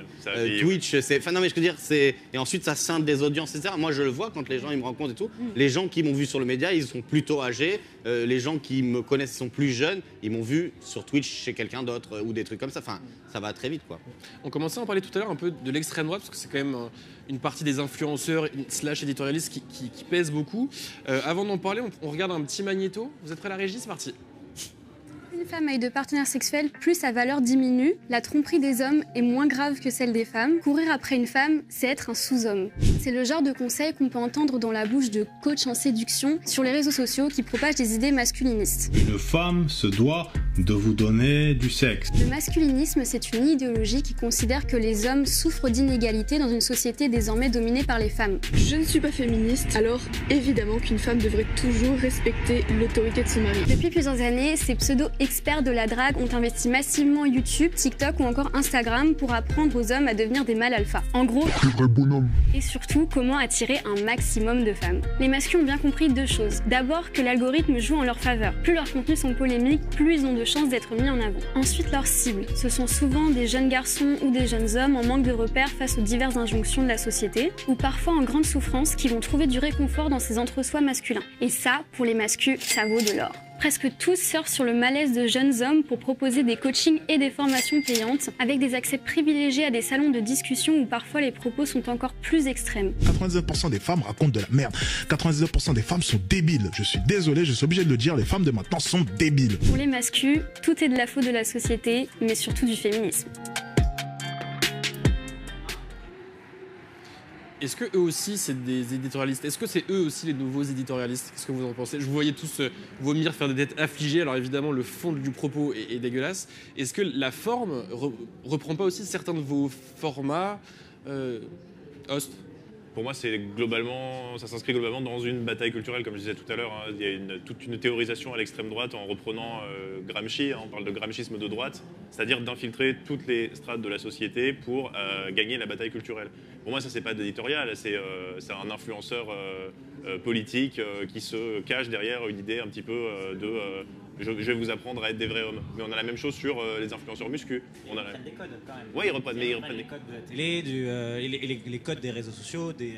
Twitch, c'est... Enfin non, mais je veux dire, c'est... Et ensuite, ça scinde des audiences, etc. Moi, je le vois quand les gens ils me rencontrent et tout. Les gens qui m'ont vu sur le média, ils sont plutôt âgés. Les gens qui me connaissent, ils sont plus jeunes. Ils m'ont vu sur Twitch chez quelqu'un d'autre ou des trucs comme ça. Enfin, ça va très vite, quoi. On commençait à en parler tout à l'heure un peu de l'extrême droite, parce que c'est quand même une partie des influenceurs / éditorialistes qui pèsent beaucoup. Avant d'en parler, on regarde un petit magnéto. Vous êtes prêts à la régie? C'est parti. Une femme avec de partenaires sexuels, plus sa valeur diminue. La tromperie des hommes est moins grave que celle des femmes. Courir après une femme, c'est être un sous-homme. C'est le genre de conseil qu'on peut entendre dans la bouche de coachs en séduction sur les réseaux sociaux qui propagent des idées masculinistes. Une femme se doit de vous donner du sexe. Le masculinisme, c'est une idéologie qui considère que les hommes souffrent d'inégalités dans une société désormais dominée par les femmes. Je ne suis pas féministe, alors évidemment qu'une femme devrait toujours respecter l'autorité de son mari. Depuis plusieurs années, ces pseudo-experts de la drague ont investi massivement YouTube, TikTok ou encore Instagram pour apprendre aux hommes à devenir des mâles alpha. En gros, des vrais bonhommes. Et surtout, comment attirer un maximum de femmes. Les masculins ont bien compris deux choses. D'abord, que l'algorithme joue en leur faveur. Plus leurs contenus sont polémiques, plus ils ont de chances d'être mis en avant. Ensuite, leur cible. Ce sont souvent des jeunes garçons ou des jeunes hommes en manque de repères face aux diverses injonctions de la société, ou parfois en grande souffrance qui vont trouver du réconfort dans ces entre-soi masculins. Et ça, pour les masculins, ça vaut de l'or. Presque tous surfent sur le malaise de jeunes hommes pour proposer des coachings et des formations payantes, avec des accès privilégiés à des salons de discussion où parfois les propos sont encore plus extrêmes. 99% des femmes racontent de la merde. 99% des femmes sont débiles. Je suis désolé, je suis obligé de le dire, les femmes de maintenant sont débiles. Pour les masculins, tout est de la faute de la société, mais surtout du féminisme. Est-ce que eux aussi, c'est des éditorialistes? Est-ce que c'est eux aussi les nouveaux éditorialistes? Qu'est-ce que vous en pensez? Je vous voyais tous vomir, faire des têtes affligées. Alors évidemment, le fond du propos est dégueulasse. Est-ce que la forme reprend pas aussi certains de vos formats Host? Pour moi, ça s'inscrit globalement dans une bataille culturelle, comme je disais tout à l'heure. Hein. Il y a toute une théorisation à l'extrême droite en reprenant Gramsci. Hein, on parle de gramscisme de droite, c'est-à-dire d'infiltrer toutes les strates de la société pour gagner la bataille culturelle. Pour moi, ça, c'est pas d'éditorial, c'est un influenceur politique qui se cache derrière une idée un petit peu je vais vous apprendre à être des vrais hommes. Mais on a la même chose sur les influenceurs muscu. Ils reprennent des codes quand même. Oui, ils reprennent les codes de la télé, les codes des réseaux sociaux, des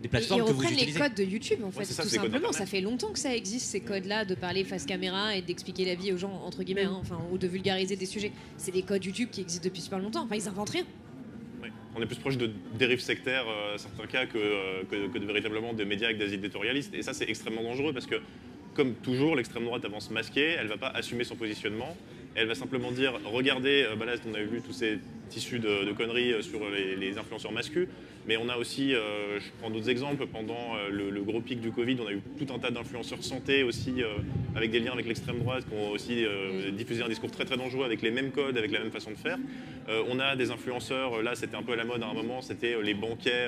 plateformes que vous utilisez. Ils reprennent les codes de YouTube en fait, Ouais, tout simplement. Ça fait longtemps que ça existe ces codes-là, de parler face caméra et d'expliquer la vie aux gens, entre guillemets, ou de vulgariser des sujets. C'est des codes YouTube qui existent depuis super longtemps. Enfin, ils inventent rien. Oui. On est plus proche de dérives sectaires, certains cas, que de véritablement des médias avec des éditorialistes. Et ça, c'est extrêmement dangereux parce que, comme toujours, l'extrême droite avance masquée, elle ne va pas assumer son positionnement, elle va simplement dire, regardez, là on a vu tous ces tissus de conneries sur les influenceurs masculins, mais on a aussi, je prends d'autres exemples, pendant le gros pic du Covid, on a eu tout un tas d'influenceurs santé aussi, avec des liens avec l'extrême droite, qui ont aussi diffusé un discours très très dangereux avec les mêmes codes, avec la même façon de faire. On a des influenceurs, là c'était un peu à la mode à un moment, c'était les banquets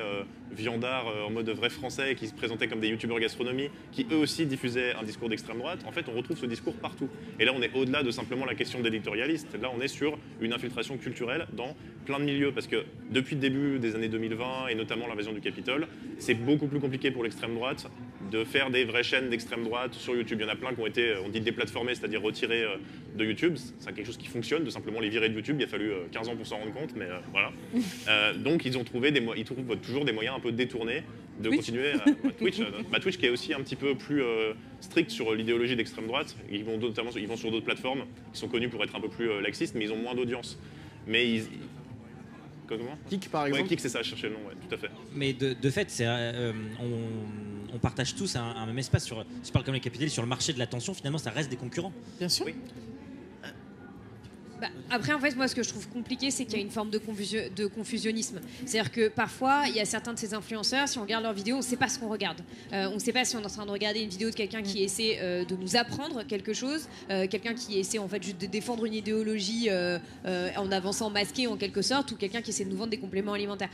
viandards en mode vrai français, qui se présentaient comme des youtubeurs gastronomie, qui eux aussi diffusaient un discours d'extrême droite. En fait, on retrouve ce discours partout. Et là, on est au-delà de simplement la question d'éditorialiste. Là, on est sur une infiltration culturelle dans plein de milieux, parce que depuis le début des années 2020, et notamment l'invasion du Capitole, c'est beaucoup plus compliqué pour l'extrême droite de faire des vraies chaînes d'extrême droite sur YouTube. Il y en a plein qui ont été, on dit déplatformés, c'est-à-dire retirés de YouTube. C'est quelque chose qui fonctionne, de simplement les virer de YouTube. Il a fallu 15 ans pour s'en rendre compte, mais voilà. Donc ils trouvent toujours des moyens un peu détournés de continuer Twitch qui est aussi un petit peu plus strict sur l'idéologie d'extrême droite. Ils vont sur d'autres plateformes qui sont connues pour être un peu plus laxistes, mais ils ont moins d'audience. Mais comment ? Kik, par exemple. Ouais, Kik, c'est ça, je cherchais le nom, ouais, tout à fait. Mais de fait, on partage tous un même espace. Je parle comme les capitalistes sur le marché de l'attention, finalement, ça reste des concurrents. Bien sûr. Oui. Après, en fait, moi, ce que je trouve compliqué, c'est qu'il y a une forme de confusionnisme. C'est-à-dire que parfois, il y a certains de ces influenceurs, si on regarde leurs vidéos, on ne sait pas ce qu'on regarde. On ne sait pas si on est en train de regarder une vidéo de quelqu'un qui essaie de nous apprendre quelque chose, quelqu'un qui essaie en fait juste de défendre une idéologie en avançant masqué en quelque sorte, ou quelqu'un qui essaie de nous vendre des compléments alimentaires.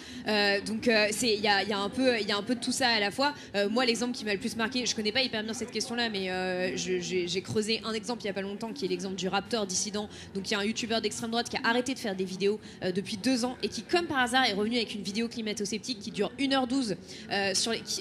Donc, il y a un peu de tout ça à la fois. Moi, l'exemple qui m'a le plus marqué, je ne connais pas hyper bien cette question-là, mais j'ai creusé un exemple il n'y a pas longtemps, qui est l'exemple du Raptor dissident. Donc, il y a un youtubeur d'extrême droite qui a arrêté de faire des vidéos depuis 2 ans et qui, comme par hasard, est revenu avec une vidéo climato-sceptique qui dure 1h12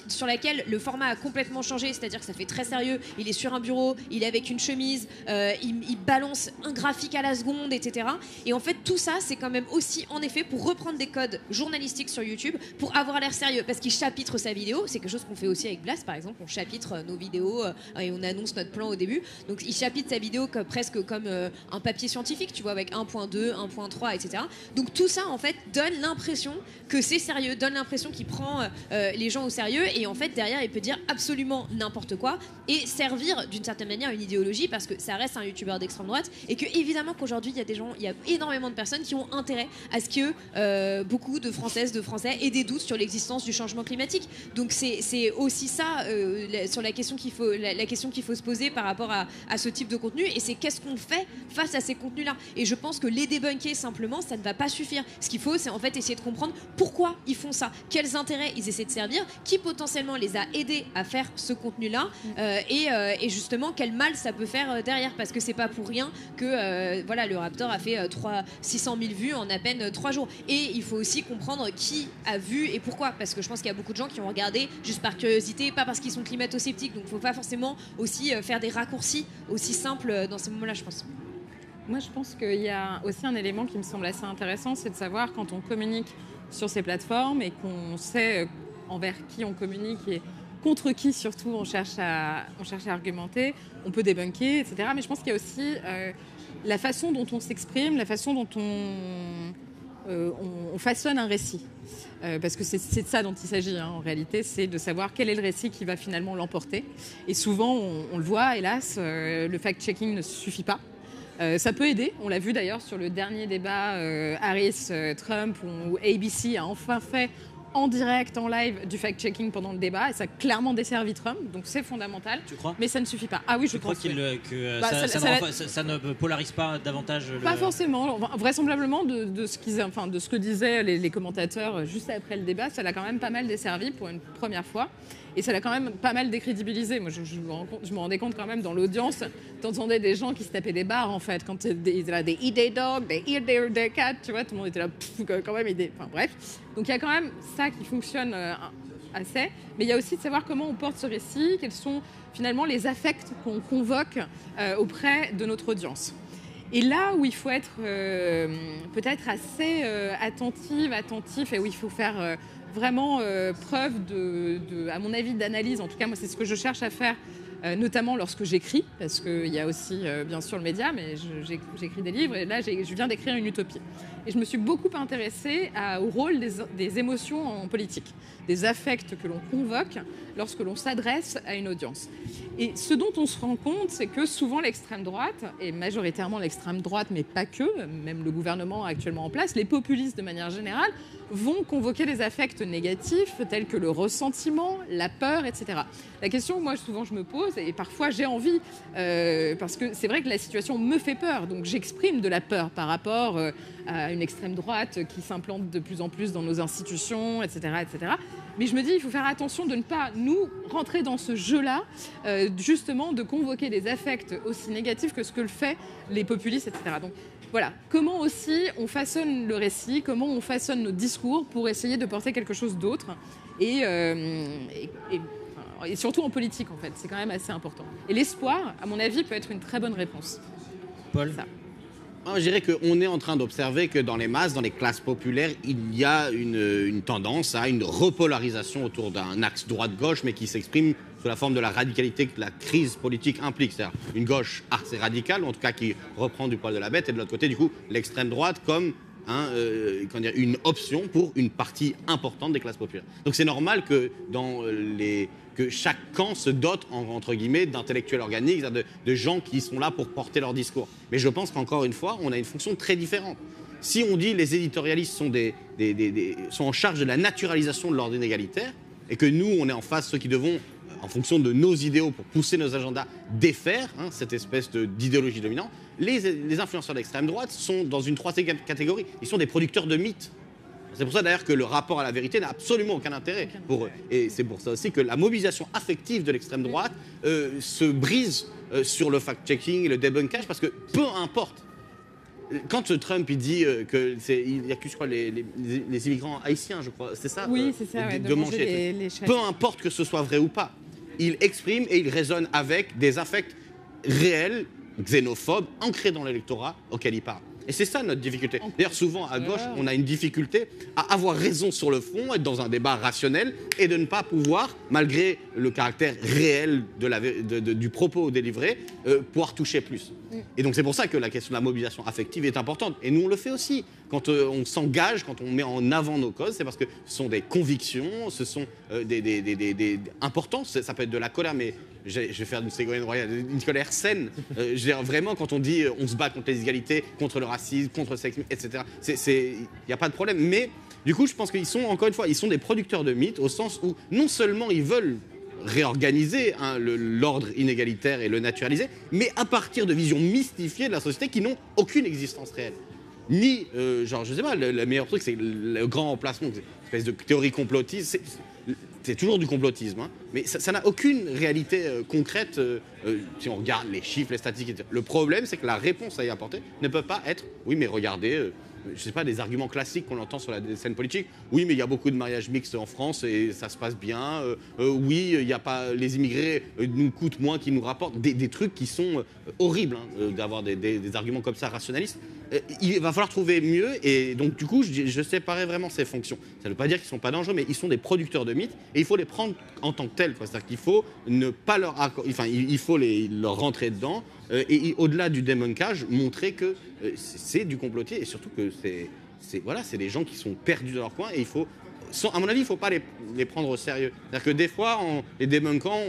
sur laquelle le format a complètement changé, c'est-à-dire que ça fait très sérieux. Il est sur un bureau, il est avec une chemise, il balance un graphique à la seconde, etc. Et en fait, tout ça, c'est quand même aussi, en effet, pour reprendre des codes journalistiques sur YouTube, pour avoir l'air sérieux, parce qu'il chapitre sa vidéo. C'est quelque chose qu'on fait aussi avec Blast, par exemple. On chapitre nos vidéos et on annonce notre plan au début. Donc, il chapitre sa vidéo presque comme un papier scientifique, tu vois, avec 1.2, 1.3, etc. Donc tout ça, en fait, donne l'impression que c'est sérieux, donne l'impression qu'il prend les gens au sérieux, et en fait, derrière, il peut dire absolument n'importe quoi et servir d'une certaine manière une idéologie, parce que ça reste un youtubeur d'extrême droite, et que évidemment qu'aujourd'hui, il y a énormément de personnes qui ont intérêt à ce que beaucoup de Françaises, de Français aient des doutes sur l'existence du changement climatique. Donc c'est aussi ça sur la question qu'il faut se poser par rapport à ce type de contenu, et c'est qu'est-ce qu'on fait face à ces contenus-là. Et je pense que les débunker simplement, ça ne va pas suffire. Ce qu'il faut, c'est en fait essayer de comprendre pourquoi ils font ça, quels intérêts ils essaient de servir, qui potentiellement les a aidés à faire ce contenu-là, et justement quel mal ça peut faire derrière, parce que c'est pas pour rien que voilà, le Raptor a fait 600 000 vues en à peine 3 jours. Et il faut aussi comprendre qui a vu et pourquoi, parce que je pense qu'il y a beaucoup de gens qui ont regardé juste par curiosité, pas parce qu'ils sont climato-sceptiques. Donc il ne faut pas forcément aussi faire des raccourcis aussi simples dans ces moments-là, je pense. Moi, je pense qu'il y a aussi un élément qui me semble assez intéressant, c'est de savoir quand on communique sur ces plateformes et qu'on sait envers qui on communique et contre qui surtout on cherche à argumenter, on peut débunker, etc. Mais je pense qu'il y a aussi la façon dont on s'exprime, la façon dont on façonne un récit. Parce que c'est de ça dont il s'agit, hein, en réalité, c'est de savoir quel est le récit qui va finalement l'emporter. Et souvent, on le voit, hélas, le fact-checking ne suffit pas. Ça peut aider, on l'a vu d'ailleurs sur le dernier débat Harris-Trump, où ABC a enfin fait en direct, en live, du fact-checking pendant le débat, et ça a clairement desservi Trump, donc c'est fondamental. Tu crois ? Mais ça ne suffit pas. Ah oui, je crois que ça ne polarise pas davantage Pas forcément. Vraisemblablement, de ce que disaient les commentateurs juste après le débat, ça l'a quand même pas mal desservi pour une première fois. Et ça l'a quand même pas mal décrédibilisé. Moi, je me rendais compte quand même dans l'audience, t'entendais des gens qui se tapaient des barres, en fait. Quand ils étaient là, des eat their dog, des eat their cat, tu vois, tout le monde était là, quand même, enfin bref. Donc il y a quand même ça qui fonctionne assez. Mais il y a aussi de savoir comment on porte ce récit, quels sont finalement les affects qu'on convoque auprès de notre audience. Et là où il faut être peut-être assez attentif, et où il faut faire vraiment preuve à mon avis, d'analyse. En tout cas, moi, c'est ce que je cherche à faire, notamment lorsque j'écris, parce qu'il y a aussi, bien sûr, le média, mais j'écris des livres, et là, je viens d'écrire une utopie. Et je me suis beaucoup intéressée au rôle des émotions en politique, des affects que l'on convoque lorsque l'on s'adresse à une audience. Et ce dont on se rend compte, c'est que souvent l'extrême droite, et majoritairement l'extrême droite, mais pas que, même le gouvernement actuellement en place, les populistes de manière générale, vont convoquer des affects négatifs tels que le ressentiment, la peur, etc. La question, moi, souvent, je me pose, et parfois j'ai envie, parce que c'est vrai que la situation me fait peur, donc j'exprime de la peur par rapport à une extrême droite qui s'implante de plus en plus dans nos institutions, etc., etc. Mais je me dis, il faut faire attention de ne pas nous rentrer dans ce jeu-là, justement, de convoquer des affects aussi négatifs que ce que le fait les populistes, etc. Donc voilà, comment aussi on façonne le récit, comment on façonne nos discours pour essayer de porter quelque chose d'autre. Et et surtout en politique en fait, c'est quand même assez important. Et l'espoir, à mon avis, peut être une très bonne réponse. Paul. Ça. Je dirais qu'on est en train d'observer que dans les masses, dans les classes populaires, il y a une tendance à une repolarisation autour d'un axe droite-gauche, mais qui s'exprime sous la forme de la radicalité que la crise politique implique. C'est-à-dire une gauche assez radicale, en tout cas qui reprend du poil de la bête, et de l'autre côté, du coup, l'extrême droite comme une option pour une partie importante des classes populaires. Donc c'est normal que que chaque camp se dote, entre guillemets, d'intellectuels organiques, de gens qui sont là pour porter leur discours. Mais je pense qu'encore une fois, on a une fonction très différente. Si on dit les éditorialistes sont en charge de la naturalisation de l'ordre inégalitaire, et que nous, on est en face ceux qui devons, en fonction de nos idéaux, pour pousser nos agendas, défaire cette espèce d'idéologie dominante, les influenceurs d'extrême droite sont dans une troisième catégorie. Ils sont des producteurs de mythes. C'est pour ça d'ailleurs que le rapport à la vérité n'a absolument aucun intérêt pour eux. Et c'est pour ça aussi que la mobilisation affective de l'extrême droite se brise sur le fact-checking et le debunkage, parce que peu importe. Quand Trump il dit qu'il accuse, je crois, les immigrants haïtiens, je crois, c'est ça. Oui, c'est ça, de manger les peu importe que ce soit vrai ou pas, il exprime et il raisonne avec des affects réels, xénophobes, ancrés dans l'électorat auquel il parle. Et c'est ça notre difficulté. D'ailleurs, souvent, à gauche, on a une difficulté à avoir raison sur le fond, être dans un débat rationnel, et de ne pas pouvoir, malgré le caractère réel du propos délivré, pouvoir toucher plus. Et donc c'est pour ça que la question de la mobilisation affective est importante. Et nous, on le fait aussi. Quand on s'engage, quand on met en avant nos causes, c'est parce que ce sont des convictions, ce sont des importants. Ça peut être de la colère, mais je vais faire une Ségolène Royal, une colère saine. Je veux dire, vraiment, quand on dit on se bat contre les inégalités, contre le racisme, contre le sexisme, etc., il n'y a pas de problème. Mais du coup, je pense qu'ils sont, encore une fois, ils sont des producteurs de mythes, au sens où non seulement ils veulent réorganiser l'ordre inégalitaire et le naturaliser, mais à partir de visions mystifiées de la société qui n'ont aucune existence réelle. Ni, genre, je sais pas, le meilleur truc, c'est le grand remplacement, une espèce de théorie complotiste. C'est toujours du complotisme, hein, mais ça n'a aucune réalité concrète si on regarde les chiffres, les statistiques, etc. Le problème, c'est que la réponse à y apporter ne peut pas être « oui, mais regardez, je sais pas, des arguments classiques qu'on entend sur la scène politique. Oui, mais il y a beaucoup de mariages mixtes en France et ça se passe bien. Oui, il y a pas, les immigrés nous coûtent moins qu'ils nous rapportent. Des trucs qui sont horribles, hein, d'avoir des arguments comme ça rationalistes. Il va falloir trouver mieux, et donc du coup, je séparais vraiment ces fonctions. Ça ne veut pas dire qu'ils ne sont pas dangereux, mais ils sont des producteurs de mythes et il faut les prendre en tant que tels. C'est-à-dire qu'il faut ne pas il faut leur rentrer dedans et au-delà du démoncage, montrer que c'est du complotier et surtout que c'est des gens qui sont perdus dans leur coin et il faut. À mon avis, il ne faut pas les prendre au sérieux. C'est-à-dire que des fois, les débunkants,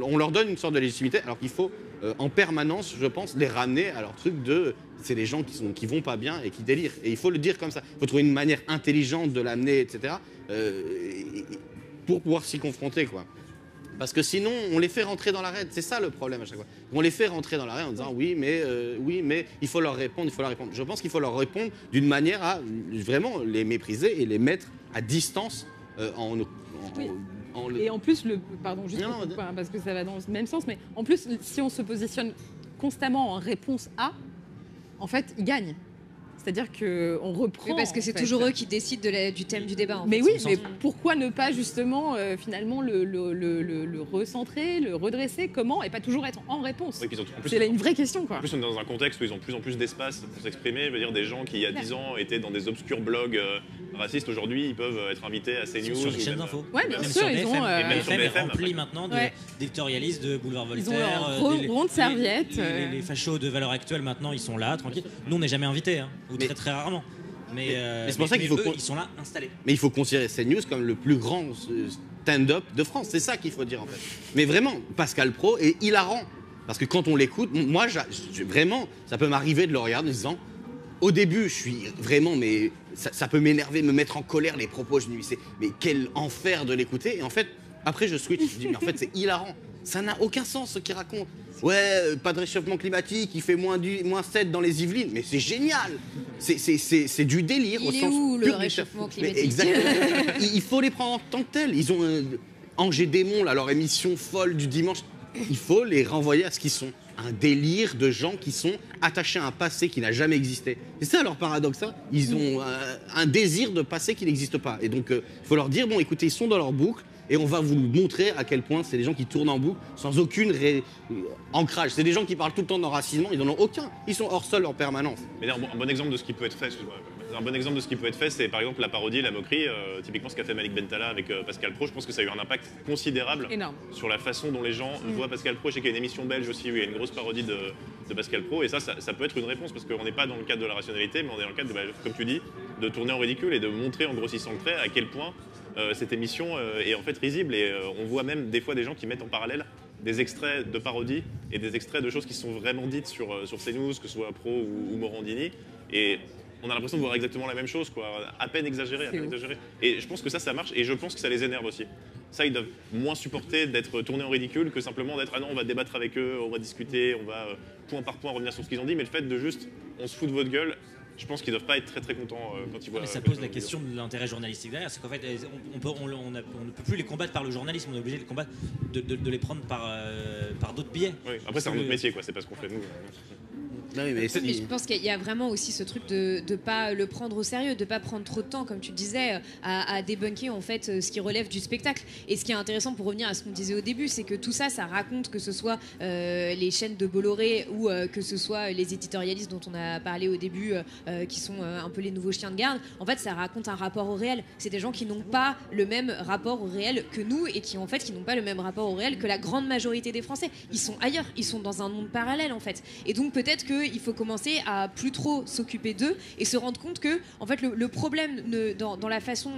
on leur donne une sorte de légitimité, alors qu'il faut en permanence, je pense, les ramener à leur truc de... C'est des gens qui vont pas bien et qui délirent. Et il faut le dire comme ça. Il faut trouver une manière intelligente de l'amener, etc., pour pouvoir s'y confronter, quoi. Parce que sinon, on les fait rentrer dans l'arène. C'est ça le problème à chaque fois. On les fait rentrer dans l'arène en disant oui, mais il faut leur répondre, il faut leur répondre. Je pense qu'il faut leur répondre d'une manière à vraiment les mépriser et les mettre à distance Et en plus, parce que ça va dans le même sens, mais en plus, si on se positionne constamment en réponse à, en fait, ils gagnent. C'est-à-dire qu'on reprend... Oui, parce que c'est toujours eux qui décident du thème du débat. Mais oui, mais pourquoi ne pas justement, finalement, le recentrer, le redresser? Comment? Et pas toujours être en réponse. Oui, c'est une vraie question, quoi. En plus, on est dans un contexte où ils ont de plus en plus d'espace pour s'exprimer. Je veux dire, des gens qui, il y a 10 ans, étaient dans des obscurs blogs racistes, aujourd'hui, ils peuvent être invités à CNews. Sur les chaînes d'infos. Oui, bien sûr, ils ont... BFM est rempli maintenant d'éditorialistes de Boulevard Voltaire. Ils ont rond de serviettes. Les fachos de Valeurs Actuelles, maintenant, ils sont là, tranquilles. Nous, on n'est jamais invités, hein. Ou très très rarement. Mais c'est pour ça qu'il faut ils sont là installés. Mais il faut considérer CNews comme le plus grand stand-up de France. C'est ça qu'il faut dire en fait. Mais vraiment, Pascal Praud est hilarant. Parce que quand on l'écoute, moi, vraiment, ça peut m'arriver de le regarder en disant, au début, je suis vraiment, mais ça peut m'énerver, me mettre en colère les propos. Je me dis, mais quel enfer de l'écouter. Et en fait, après, je switch. Je dis, mais en fait, c'est hilarant. Ça n'a aucun sens ce qu'il raconte. Ouais, pas de réchauffement climatique, il fait moins 7 dans les Yvelines. Mais c'est génial. C'est du délire. Il est où le réchauffement climatique? Exactement. Il faut les prendre en tant que tels. Ils ont Angers Démon, là, leur émission folle du dimanche. Il faut les renvoyer à ce qu'ils sont. Un délire de gens qui sont attachés à un passé qui n'a jamais existé. C'est ça leur paradoxe. Hein. Ils ont un désir de passé qui n'existe pas. Et donc, il faut leur dire, bon, écoutez, ils sont dans leur boucle. et on va vous montrer à quel point c'est des gens qui tournent en boucle sans aucune ancrage. C'est des gens qui parlent tout le temps d'enracinement, ils n'en ont aucun. Ils sont hors sol en permanence. Mais un bon exemple de ce qui peut être fait, c'est par exemple la parodie, la moquerie, typiquement ce qu'a fait Malik Bentala avec Pascal Praud. Je pense que ça a eu un impact considérable sur la façon dont les gens voient Pascal Praud. Je sais qu'il y a une émission belge aussi où il y a une grosse parodie de Pascal Praud, et ça peut être une réponse, parce qu'on n'est pas dans le cadre de la rationalité, mais on est dans le cadre, comme tu dis, de tourner en ridicule et de montrer en grossissant le trait à quel point cette émission est en fait risible, et on voit même des fois des gens qui mettent en parallèle des extraits de parodies et des extraits de choses qui sont vraiment dites sur CNews, que ce soit Pro ou Morandini, et on a l'impression de voir exactement la même chose, quoi, à peine exagéré. Et je pense que ça marche, et je pense que ça les énerve aussi. Ça, ils doivent moins supporter d'être tournés en ridicule que simplement d'être « Ah non, on va débattre avec eux, on va discuter, on va point par point revenir sur ce qu'ils ont dit » mais le fait de juste « on se fout de votre gueule », je pense qu'ils doivent pas être très très contents quand ils voient... Mais ça pose la question de l'intérêt journalistique derrière, c'est qu'en fait on ne peut plus les combattre par le journalisme, on est obligé de les combattre, de les prendre par d'autres biais. Oui, après c'est un autre métier, quoi, c'est pas ce qu'on fait nous. Non, mais je pense qu'il y a vraiment aussi ce truc de ne pas le prendre au sérieux, de ne pas prendre trop de temps, comme tu le disais, à débunker en fait ce qui relève du spectacle. Et ce qui est intéressant, pour revenir à ce qu'on disait au début, c'est que tout ça, ça raconte, que ce soit les chaînes de Bolloré ou que ce soit les éditorialistes dont on a parlé au début, qui sont un peu les nouveaux chiens de garde. En fait, ça raconte un rapport au réel. C'est des gens qui n'ont pas le même rapport au réel que nous, et qui n'ont pas le même rapport au réel que la grande majorité des Français. Ils sont ailleurs, ils sont dans un monde parallèle en fait. Et donc peut-être qu'il faut commencer à plus trop s'occuper d'eux et se rendre compte que en fait le problème dans la façon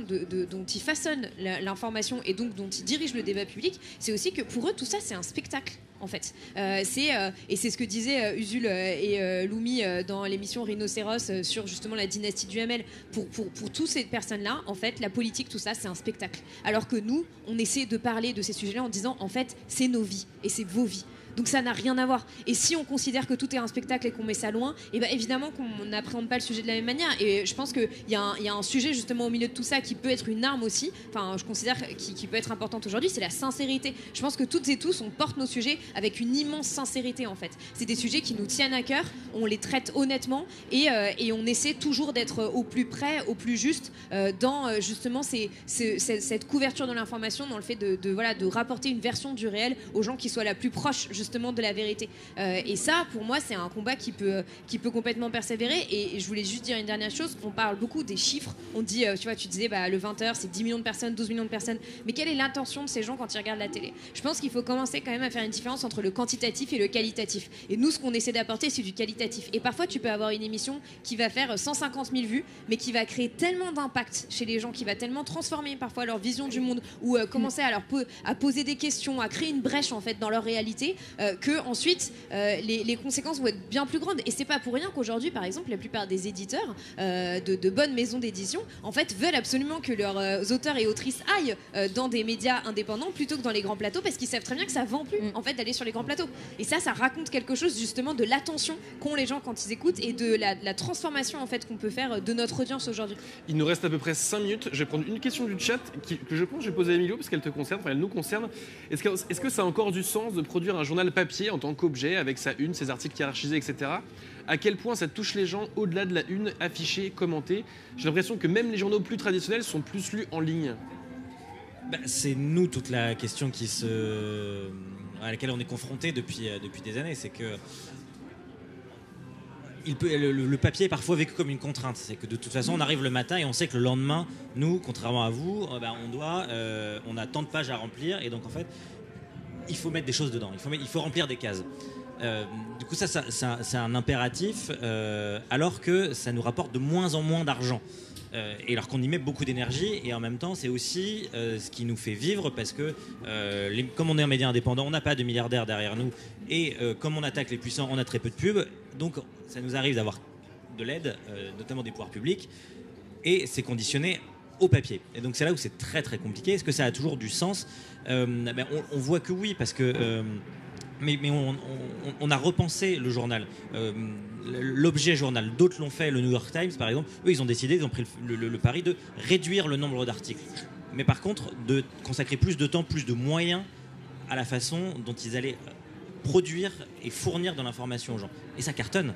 dont ils façonnent l'information et donc dont ils dirigent le débat public, c'est aussi que pour eux tout ça c'est un spectacle. En fait, et c'est ce que disaient Usul et Loumi dans l'émission Rhinocéros sur justement la dynastie du ML. Pour toutes ces personnes-là, en fait, la politique, tout ça, c'est un spectacle. Alors que nous, on essaie de parler de ces sujets-là en disant, en fait, c'est nos vies et c'est vos vies. Donc ça n'a rien à voir. Et si on considère que tout est un spectacle et qu'on met ça loin, et ben évidemment qu'on n'appréhende pas le sujet de la même manière. Et je pense qu'il y a un sujet justement au milieu de tout ça qui peut être une arme aussi, enfin je considère qui peut être importante aujourd'hui, c'est la sincérité. Je pense que toutes et tous, on porte nos sujets avec une immense sincérité en fait. C'est des sujets qui nous tiennent à cœur, on les traite honnêtement et on essaie toujours d'être au plus près, au plus juste dans justement cette couverture de l'information, dans le fait de rapporter une version du réel aux gens qui soient la plus proche justement de la vérité. Et ça, pour moi, c'est un combat qui peut complètement persévérer. Et je voulais juste dire une dernière chose. On parle beaucoup des chiffres. On dit, tu disais, le 20h, c'est 10 millions de personnes, 12 millions de personnes. Mais quelle est l'intention de ces gens quand ils regardent la télé ? Je pense qu'il faut commencer quand même à faire une différence entre le quantitatif et le qualitatif. Et nous, ce qu'on essaie d'apporter, c'est du qualitatif. Et parfois, tu peux avoir une émission qui va faire 150 000 vues, mais qui va créer tellement d'impact chez les gens, qui va tellement transformer parfois leur vision du monde, ou commencer à poser des questions, à créer une brèche en fait dans leur réalité, que ensuite les conséquences vont être bien plus grandes. Et c'est pas pour rien qu'aujourd'hui, par exemple, la plupart des éditeurs de bonnes maisons d'édition en fait veulent absolument que leurs auteurs et autrices aillent dans des médias indépendants plutôt que dans les grands plateaux, parce qu'ils savent très bien que ça vend plus en fait d'aller sur les grands plateaux. Et ça raconte quelque chose justement de l'attention qu'ont les gens quand ils écoutent et de la transformation en fait qu'on peut faire de notre audience aujourd'hui. Il nous reste à peu près 5 minutes. Je vais prendre une question du chat que je pense que je vais poser à Emilio parce qu'elle te concerne, enfin elle nous concerne. Est-ce que ça a encore du sens de produire un journal papier en tant qu'objet, avec sa une, ses articles hiérarchisés, etc. À quel point ça touche les gens au-delà de la une, affichée, commentée ? J'ai l'impression que même les journaux plus traditionnels sont plus lus en ligne. C'est nous toute la question à laquelle on est confronté depuis des années. C'est que le papier est parfois vécu comme une contrainte. C'est que de toute façon, on arrive le matin et on sait que le lendemain, nous, contrairement à vous, on a tant de pages à remplir. Et donc, en fait, il faut mettre des choses dedans. Il faut remplir des cases. Du coup, c'est un impératif, alors que ça nous rapporte de moins en moins d'argent. Et alors qu'on y met beaucoup d'énergie, et en même temps c'est aussi ce qui nous fait vivre, parce que comme on est un média indépendant, on n'a pas de milliardaires derrière nous, et comme on attaque les puissants, on a très peu de pubs, donc ça nous arrive d'avoir de l'aide, notamment des pouvoirs publics, et c'est conditionné au papier. Et donc c'est là où c'est très très compliqué. Est-ce que ça a toujours du sens ? On voit que oui, parce que mais on a repensé le journal, l'objet journal. D'autres l'ont fait, le New York Times par exemple. Eux, ils ont pris le pari de réduire le nombre d'articles, mais par contre de consacrer plus de temps, plus de moyens à la façon dont ils allaient produire et fournir de l'information aux gens. Et ça cartonne.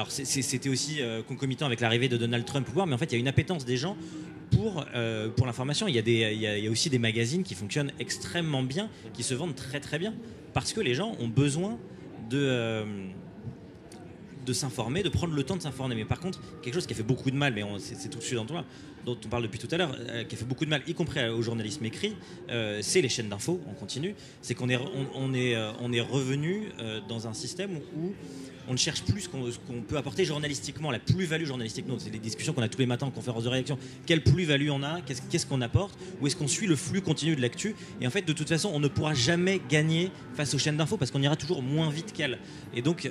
C'était aussi concomitant avec l'arrivée de Donald Trump au pouvoir, mais en fait il y a une appétence des gens pour l'information. Il y a aussi des magazines qui fonctionnent extrêmement bien, qui se vendent très très bien, parce que les gens ont besoin de s'informer, de prendre le temps de s'informer. Mais par contre, quelque chose qui a fait beaucoup de mal, mais c'est tout de suite dont on parle depuis tout à l'heure, qui a fait beaucoup de mal, y compris au journalisme écrit, c'est les chaînes d'infos en continu. C'est qu'on est revenu dans un système où on ne cherche plus ce qu'on peut apporter journalistiquement, la plus-value journalistique. C'est des discussions qu'on a tous les matins en conférence de rédaction. Quelle plus-value on a, qu'est-ce qu'on apporte, ou est-ce qu'on suit le flux continu de l'actu. Et en fait, de toute façon, on ne pourra jamais gagner face aux chaînes d'infos parce qu'on ira toujours moins vite qu'elles. Et donc,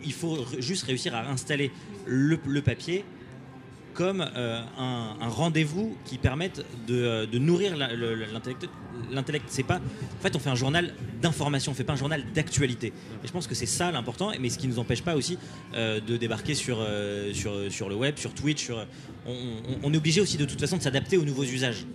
il faut juste réussir à installer le papier comme un rendez-vous qui permette de nourrir l'intellect. C'est pas, en fait, on fait un journal d'information, on fait pas un journal d'actualité. Et je pense que c'est ça l'important, mais ce qui nous empêche pas aussi de débarquer sur le web, sur Twitch. On est obligé aussi de toute façon de s'adapter aux nouveaux usages.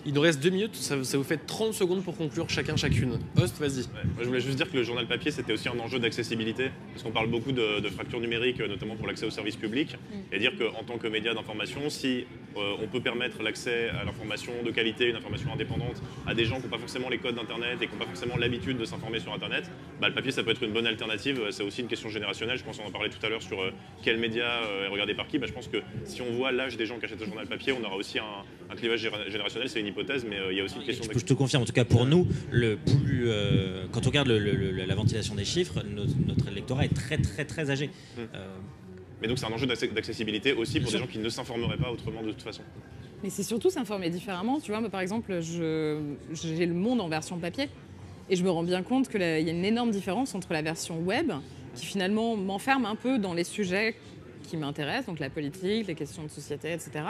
Il nous reste 2 minutes, ça vous fait 30 secondes pour conclure chacune. Host, vas-y. Ouais, moi, je voulais juste dire que le journal papier, c'était aussi un enjeu d'accessibilité, parce qu'on parle beaucoup de fracture numérique, notamment pour l'accès aux services publics, et dire qu'en tant que média d'information, si on peut permettre l'accès à l'information de qualité, une information indépendante, à des gens qui n'ont pas forcément les codes d'Internet et qui n'ont pas forcément l'habitude de s'informer sur Internet, le papier, ça peut être une bonne alternative. C'est aussi une question générationnelle. Je pense qu'on en parlait tout à l'heure sur quel média est regardé par qui. Je pense que si on voit l'âge des gens qui achètent le journal papier, on aura aussi un clivage générationnel. C'est une hypothèse, mais il y a aussi une question. Je te confirme, en tout cas pour nous, quand on regarde la ventilation des chiffres, notre électorat est très très très âgé. Mais donc c'est un enjeu d'accessibilité aussi pour des gens qui ne s'informeraient pas autrement de toute façon. Mais c'est surtout s'informer différemment. Tu vois, moi, par exemple, j'ai Le Monde en version papier et je me rends bien compte qu'il y a une énorme différence entre la version web, qui finalement m'enferme un peu dans les sujets qui m'intéressent, donc la politique, les questions de société, etc.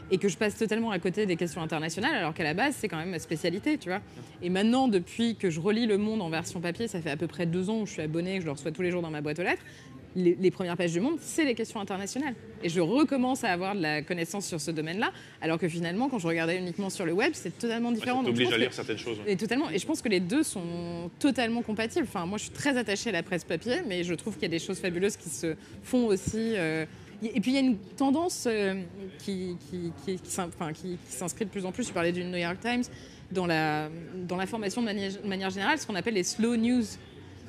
Et que je passe totalement à côté des questions internationales, alors qu'à la base, c'est quand même ma spécialité, tu vois. Et maintenant, depuis que je relis Le Monde en version papier, ça fait à peu près 2 ans où je suis abonnée, que je le reçois tous les jours dans ma boîte aux lettres, les premières pages du Monde, c'est les questions internationales. Et je recommence à avoir de la connaissance sur ce domaine-là, alors que finalement, quand je regardais uniquement sur le web, c'est totalement différent. Ça t'oblige à lire certaines choses. Et totalement. Et je pense que les deux sont totalement compatibles. Enfin, moi, je suis très attachée à la presse papier, mais je trouve qu'il y a des choses fabuleuses qui se font aussi. Et puis, il y a une tendance qui s'inscrit de plus en plus. Je parlais du New York Times, dans l'information de manière générale, ce qu'on appelle les slow news.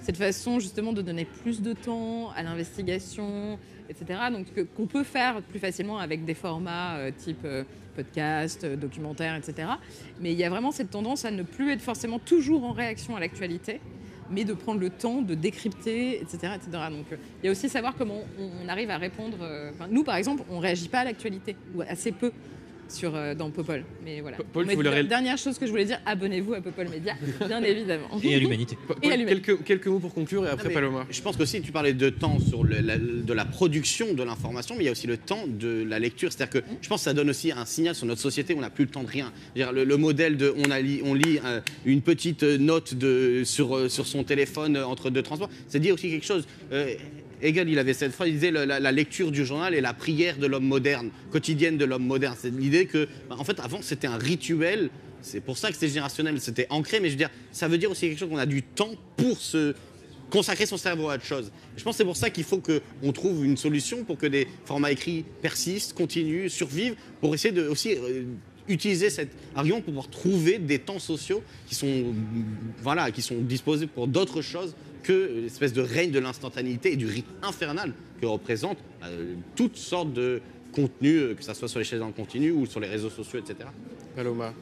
Cette façon justement de donner plus de temps à l'investigation, etc. Donc qu'on peut faire plus facilement avec des formats type podcast, documentaire, etc. Mais il y a vraiment cette tendance à ne plus être forcément toujours en réaction à l'actualité, mais de prendre le temps de décrypter, etc. etc. Donc il y a aussi savoir comment on arrive à répondre. Nous, par exemple, on ne réagit pas à l'actualité, ou assez peu. Dans Popol. Mais voilà. Dernière chose que je voulais dire, abonnez-vous à Popol Média, bien évidemment. Et à l'Humanité. Quelques mots pour conclure et après Paloma. Je pense qu'aussi, tu parlais de temps sur de la production de l'information, mais il y a aussi le temps de la lecture. C'est-à-dire que je pense que ça donne aussi un signal sur notre société où on n'a plus le temps de rien. Le modèle de on lit une petite note sur son téléphone entre 2 transports, c'est dire aussi quelque chose. Hegel, il avait cette phrase, il disait la lecture du journal est la prière de l'homme moderne, quotidienne de l'homme moderne. C'est l'idée que, en fait, avant, c'était un rituel. C'est pour ça que c'était générationnel, c'était ancré. Mais je veux dire, ça veut dire aussi quelque chose qu'on a du temps pour se consacrer son cerveau à autre chose. Je pense que c'est pour ça qu'il faut qu'on trouve une solution pour que des formats écrits persistent, continuent, survivent, pour essayer de aussi utiliser cet argument pour pouvoir trouver des temps sociaux qui sont disposés pour d'autres choses que l'espèce de règne de l'instantanéité et du rythme infernal que représente toutes sortes de contenus, que ce soit sur les chaînes en continu ou sur les réseaux sociaux, etc. Paloma.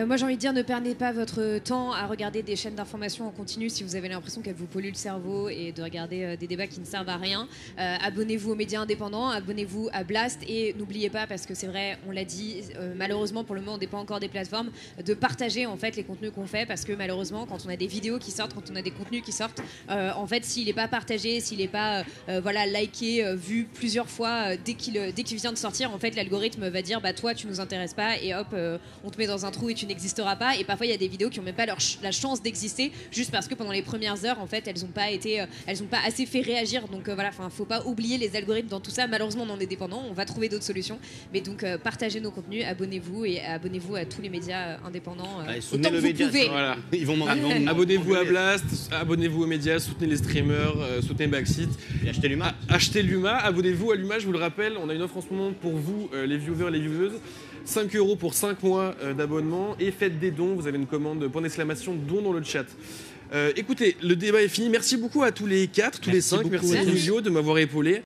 Moi, j'ai envie de dire, ne perdez pas votre temps à regarder des chaînes d'information en continu si vous avez l'impression qu'elles vous polluent le cerveau et de regarder des débats qui ne servent à rien. Abonnez-vous aux médias indépendants, abonnez-vous à Blast et n'oubliez pas, parce que c'est vrai, on l'a dit, malheureusement pour le moment on dépend encore des plateformes, de partager en fait les contenus qu'on fait, parce que malheureusement quand on a des vidéos qui sortent, quand on a des contenus qui sortent, en fait s'il n'est pas partagé, s'il n'est pas liké, vu plusieurs fois dès qu'il vient de sortir, en fait l'algorithme va dire bah toi tu nous intéresses pas et hop on te met dans un trou et tu tu n'existeras pas. Et parfois, il y a des vidéos qui n'ont même pas la chance d'exister, juste parce que pendant les premières heures, en fait, elles n'ont pas assez fait réagir. Donc voilà, faut pas oublier les algorithmes dans tout ça. Malheureusement, on en est dépendant. On va trouver d'autres solutions. Mais donc, partagez nos contenus, abonnez-vous et abonnez-vous à tous les médias indépendants. Autant que vous pouvez. Voilà. Abonnez-vous à Blast, abonnez-vous aux médias, soutenez les streamers, soutenez Backseat. Et achetez Luma. Achetez Luma, abonnez-vous à Luma, je vous le rappelle, on a une offre en ce moment pour vous, les viewers et les vieweuses. 5 € pour 5 mois d'abonnement et faites des dons. Vous avez une commande, point d'exclamation, don dans le chat. Écoutez, le débat est fini. Merci beaucoup à tous les 4, tous les 5. Merci Emilio de m'avoir épaulé.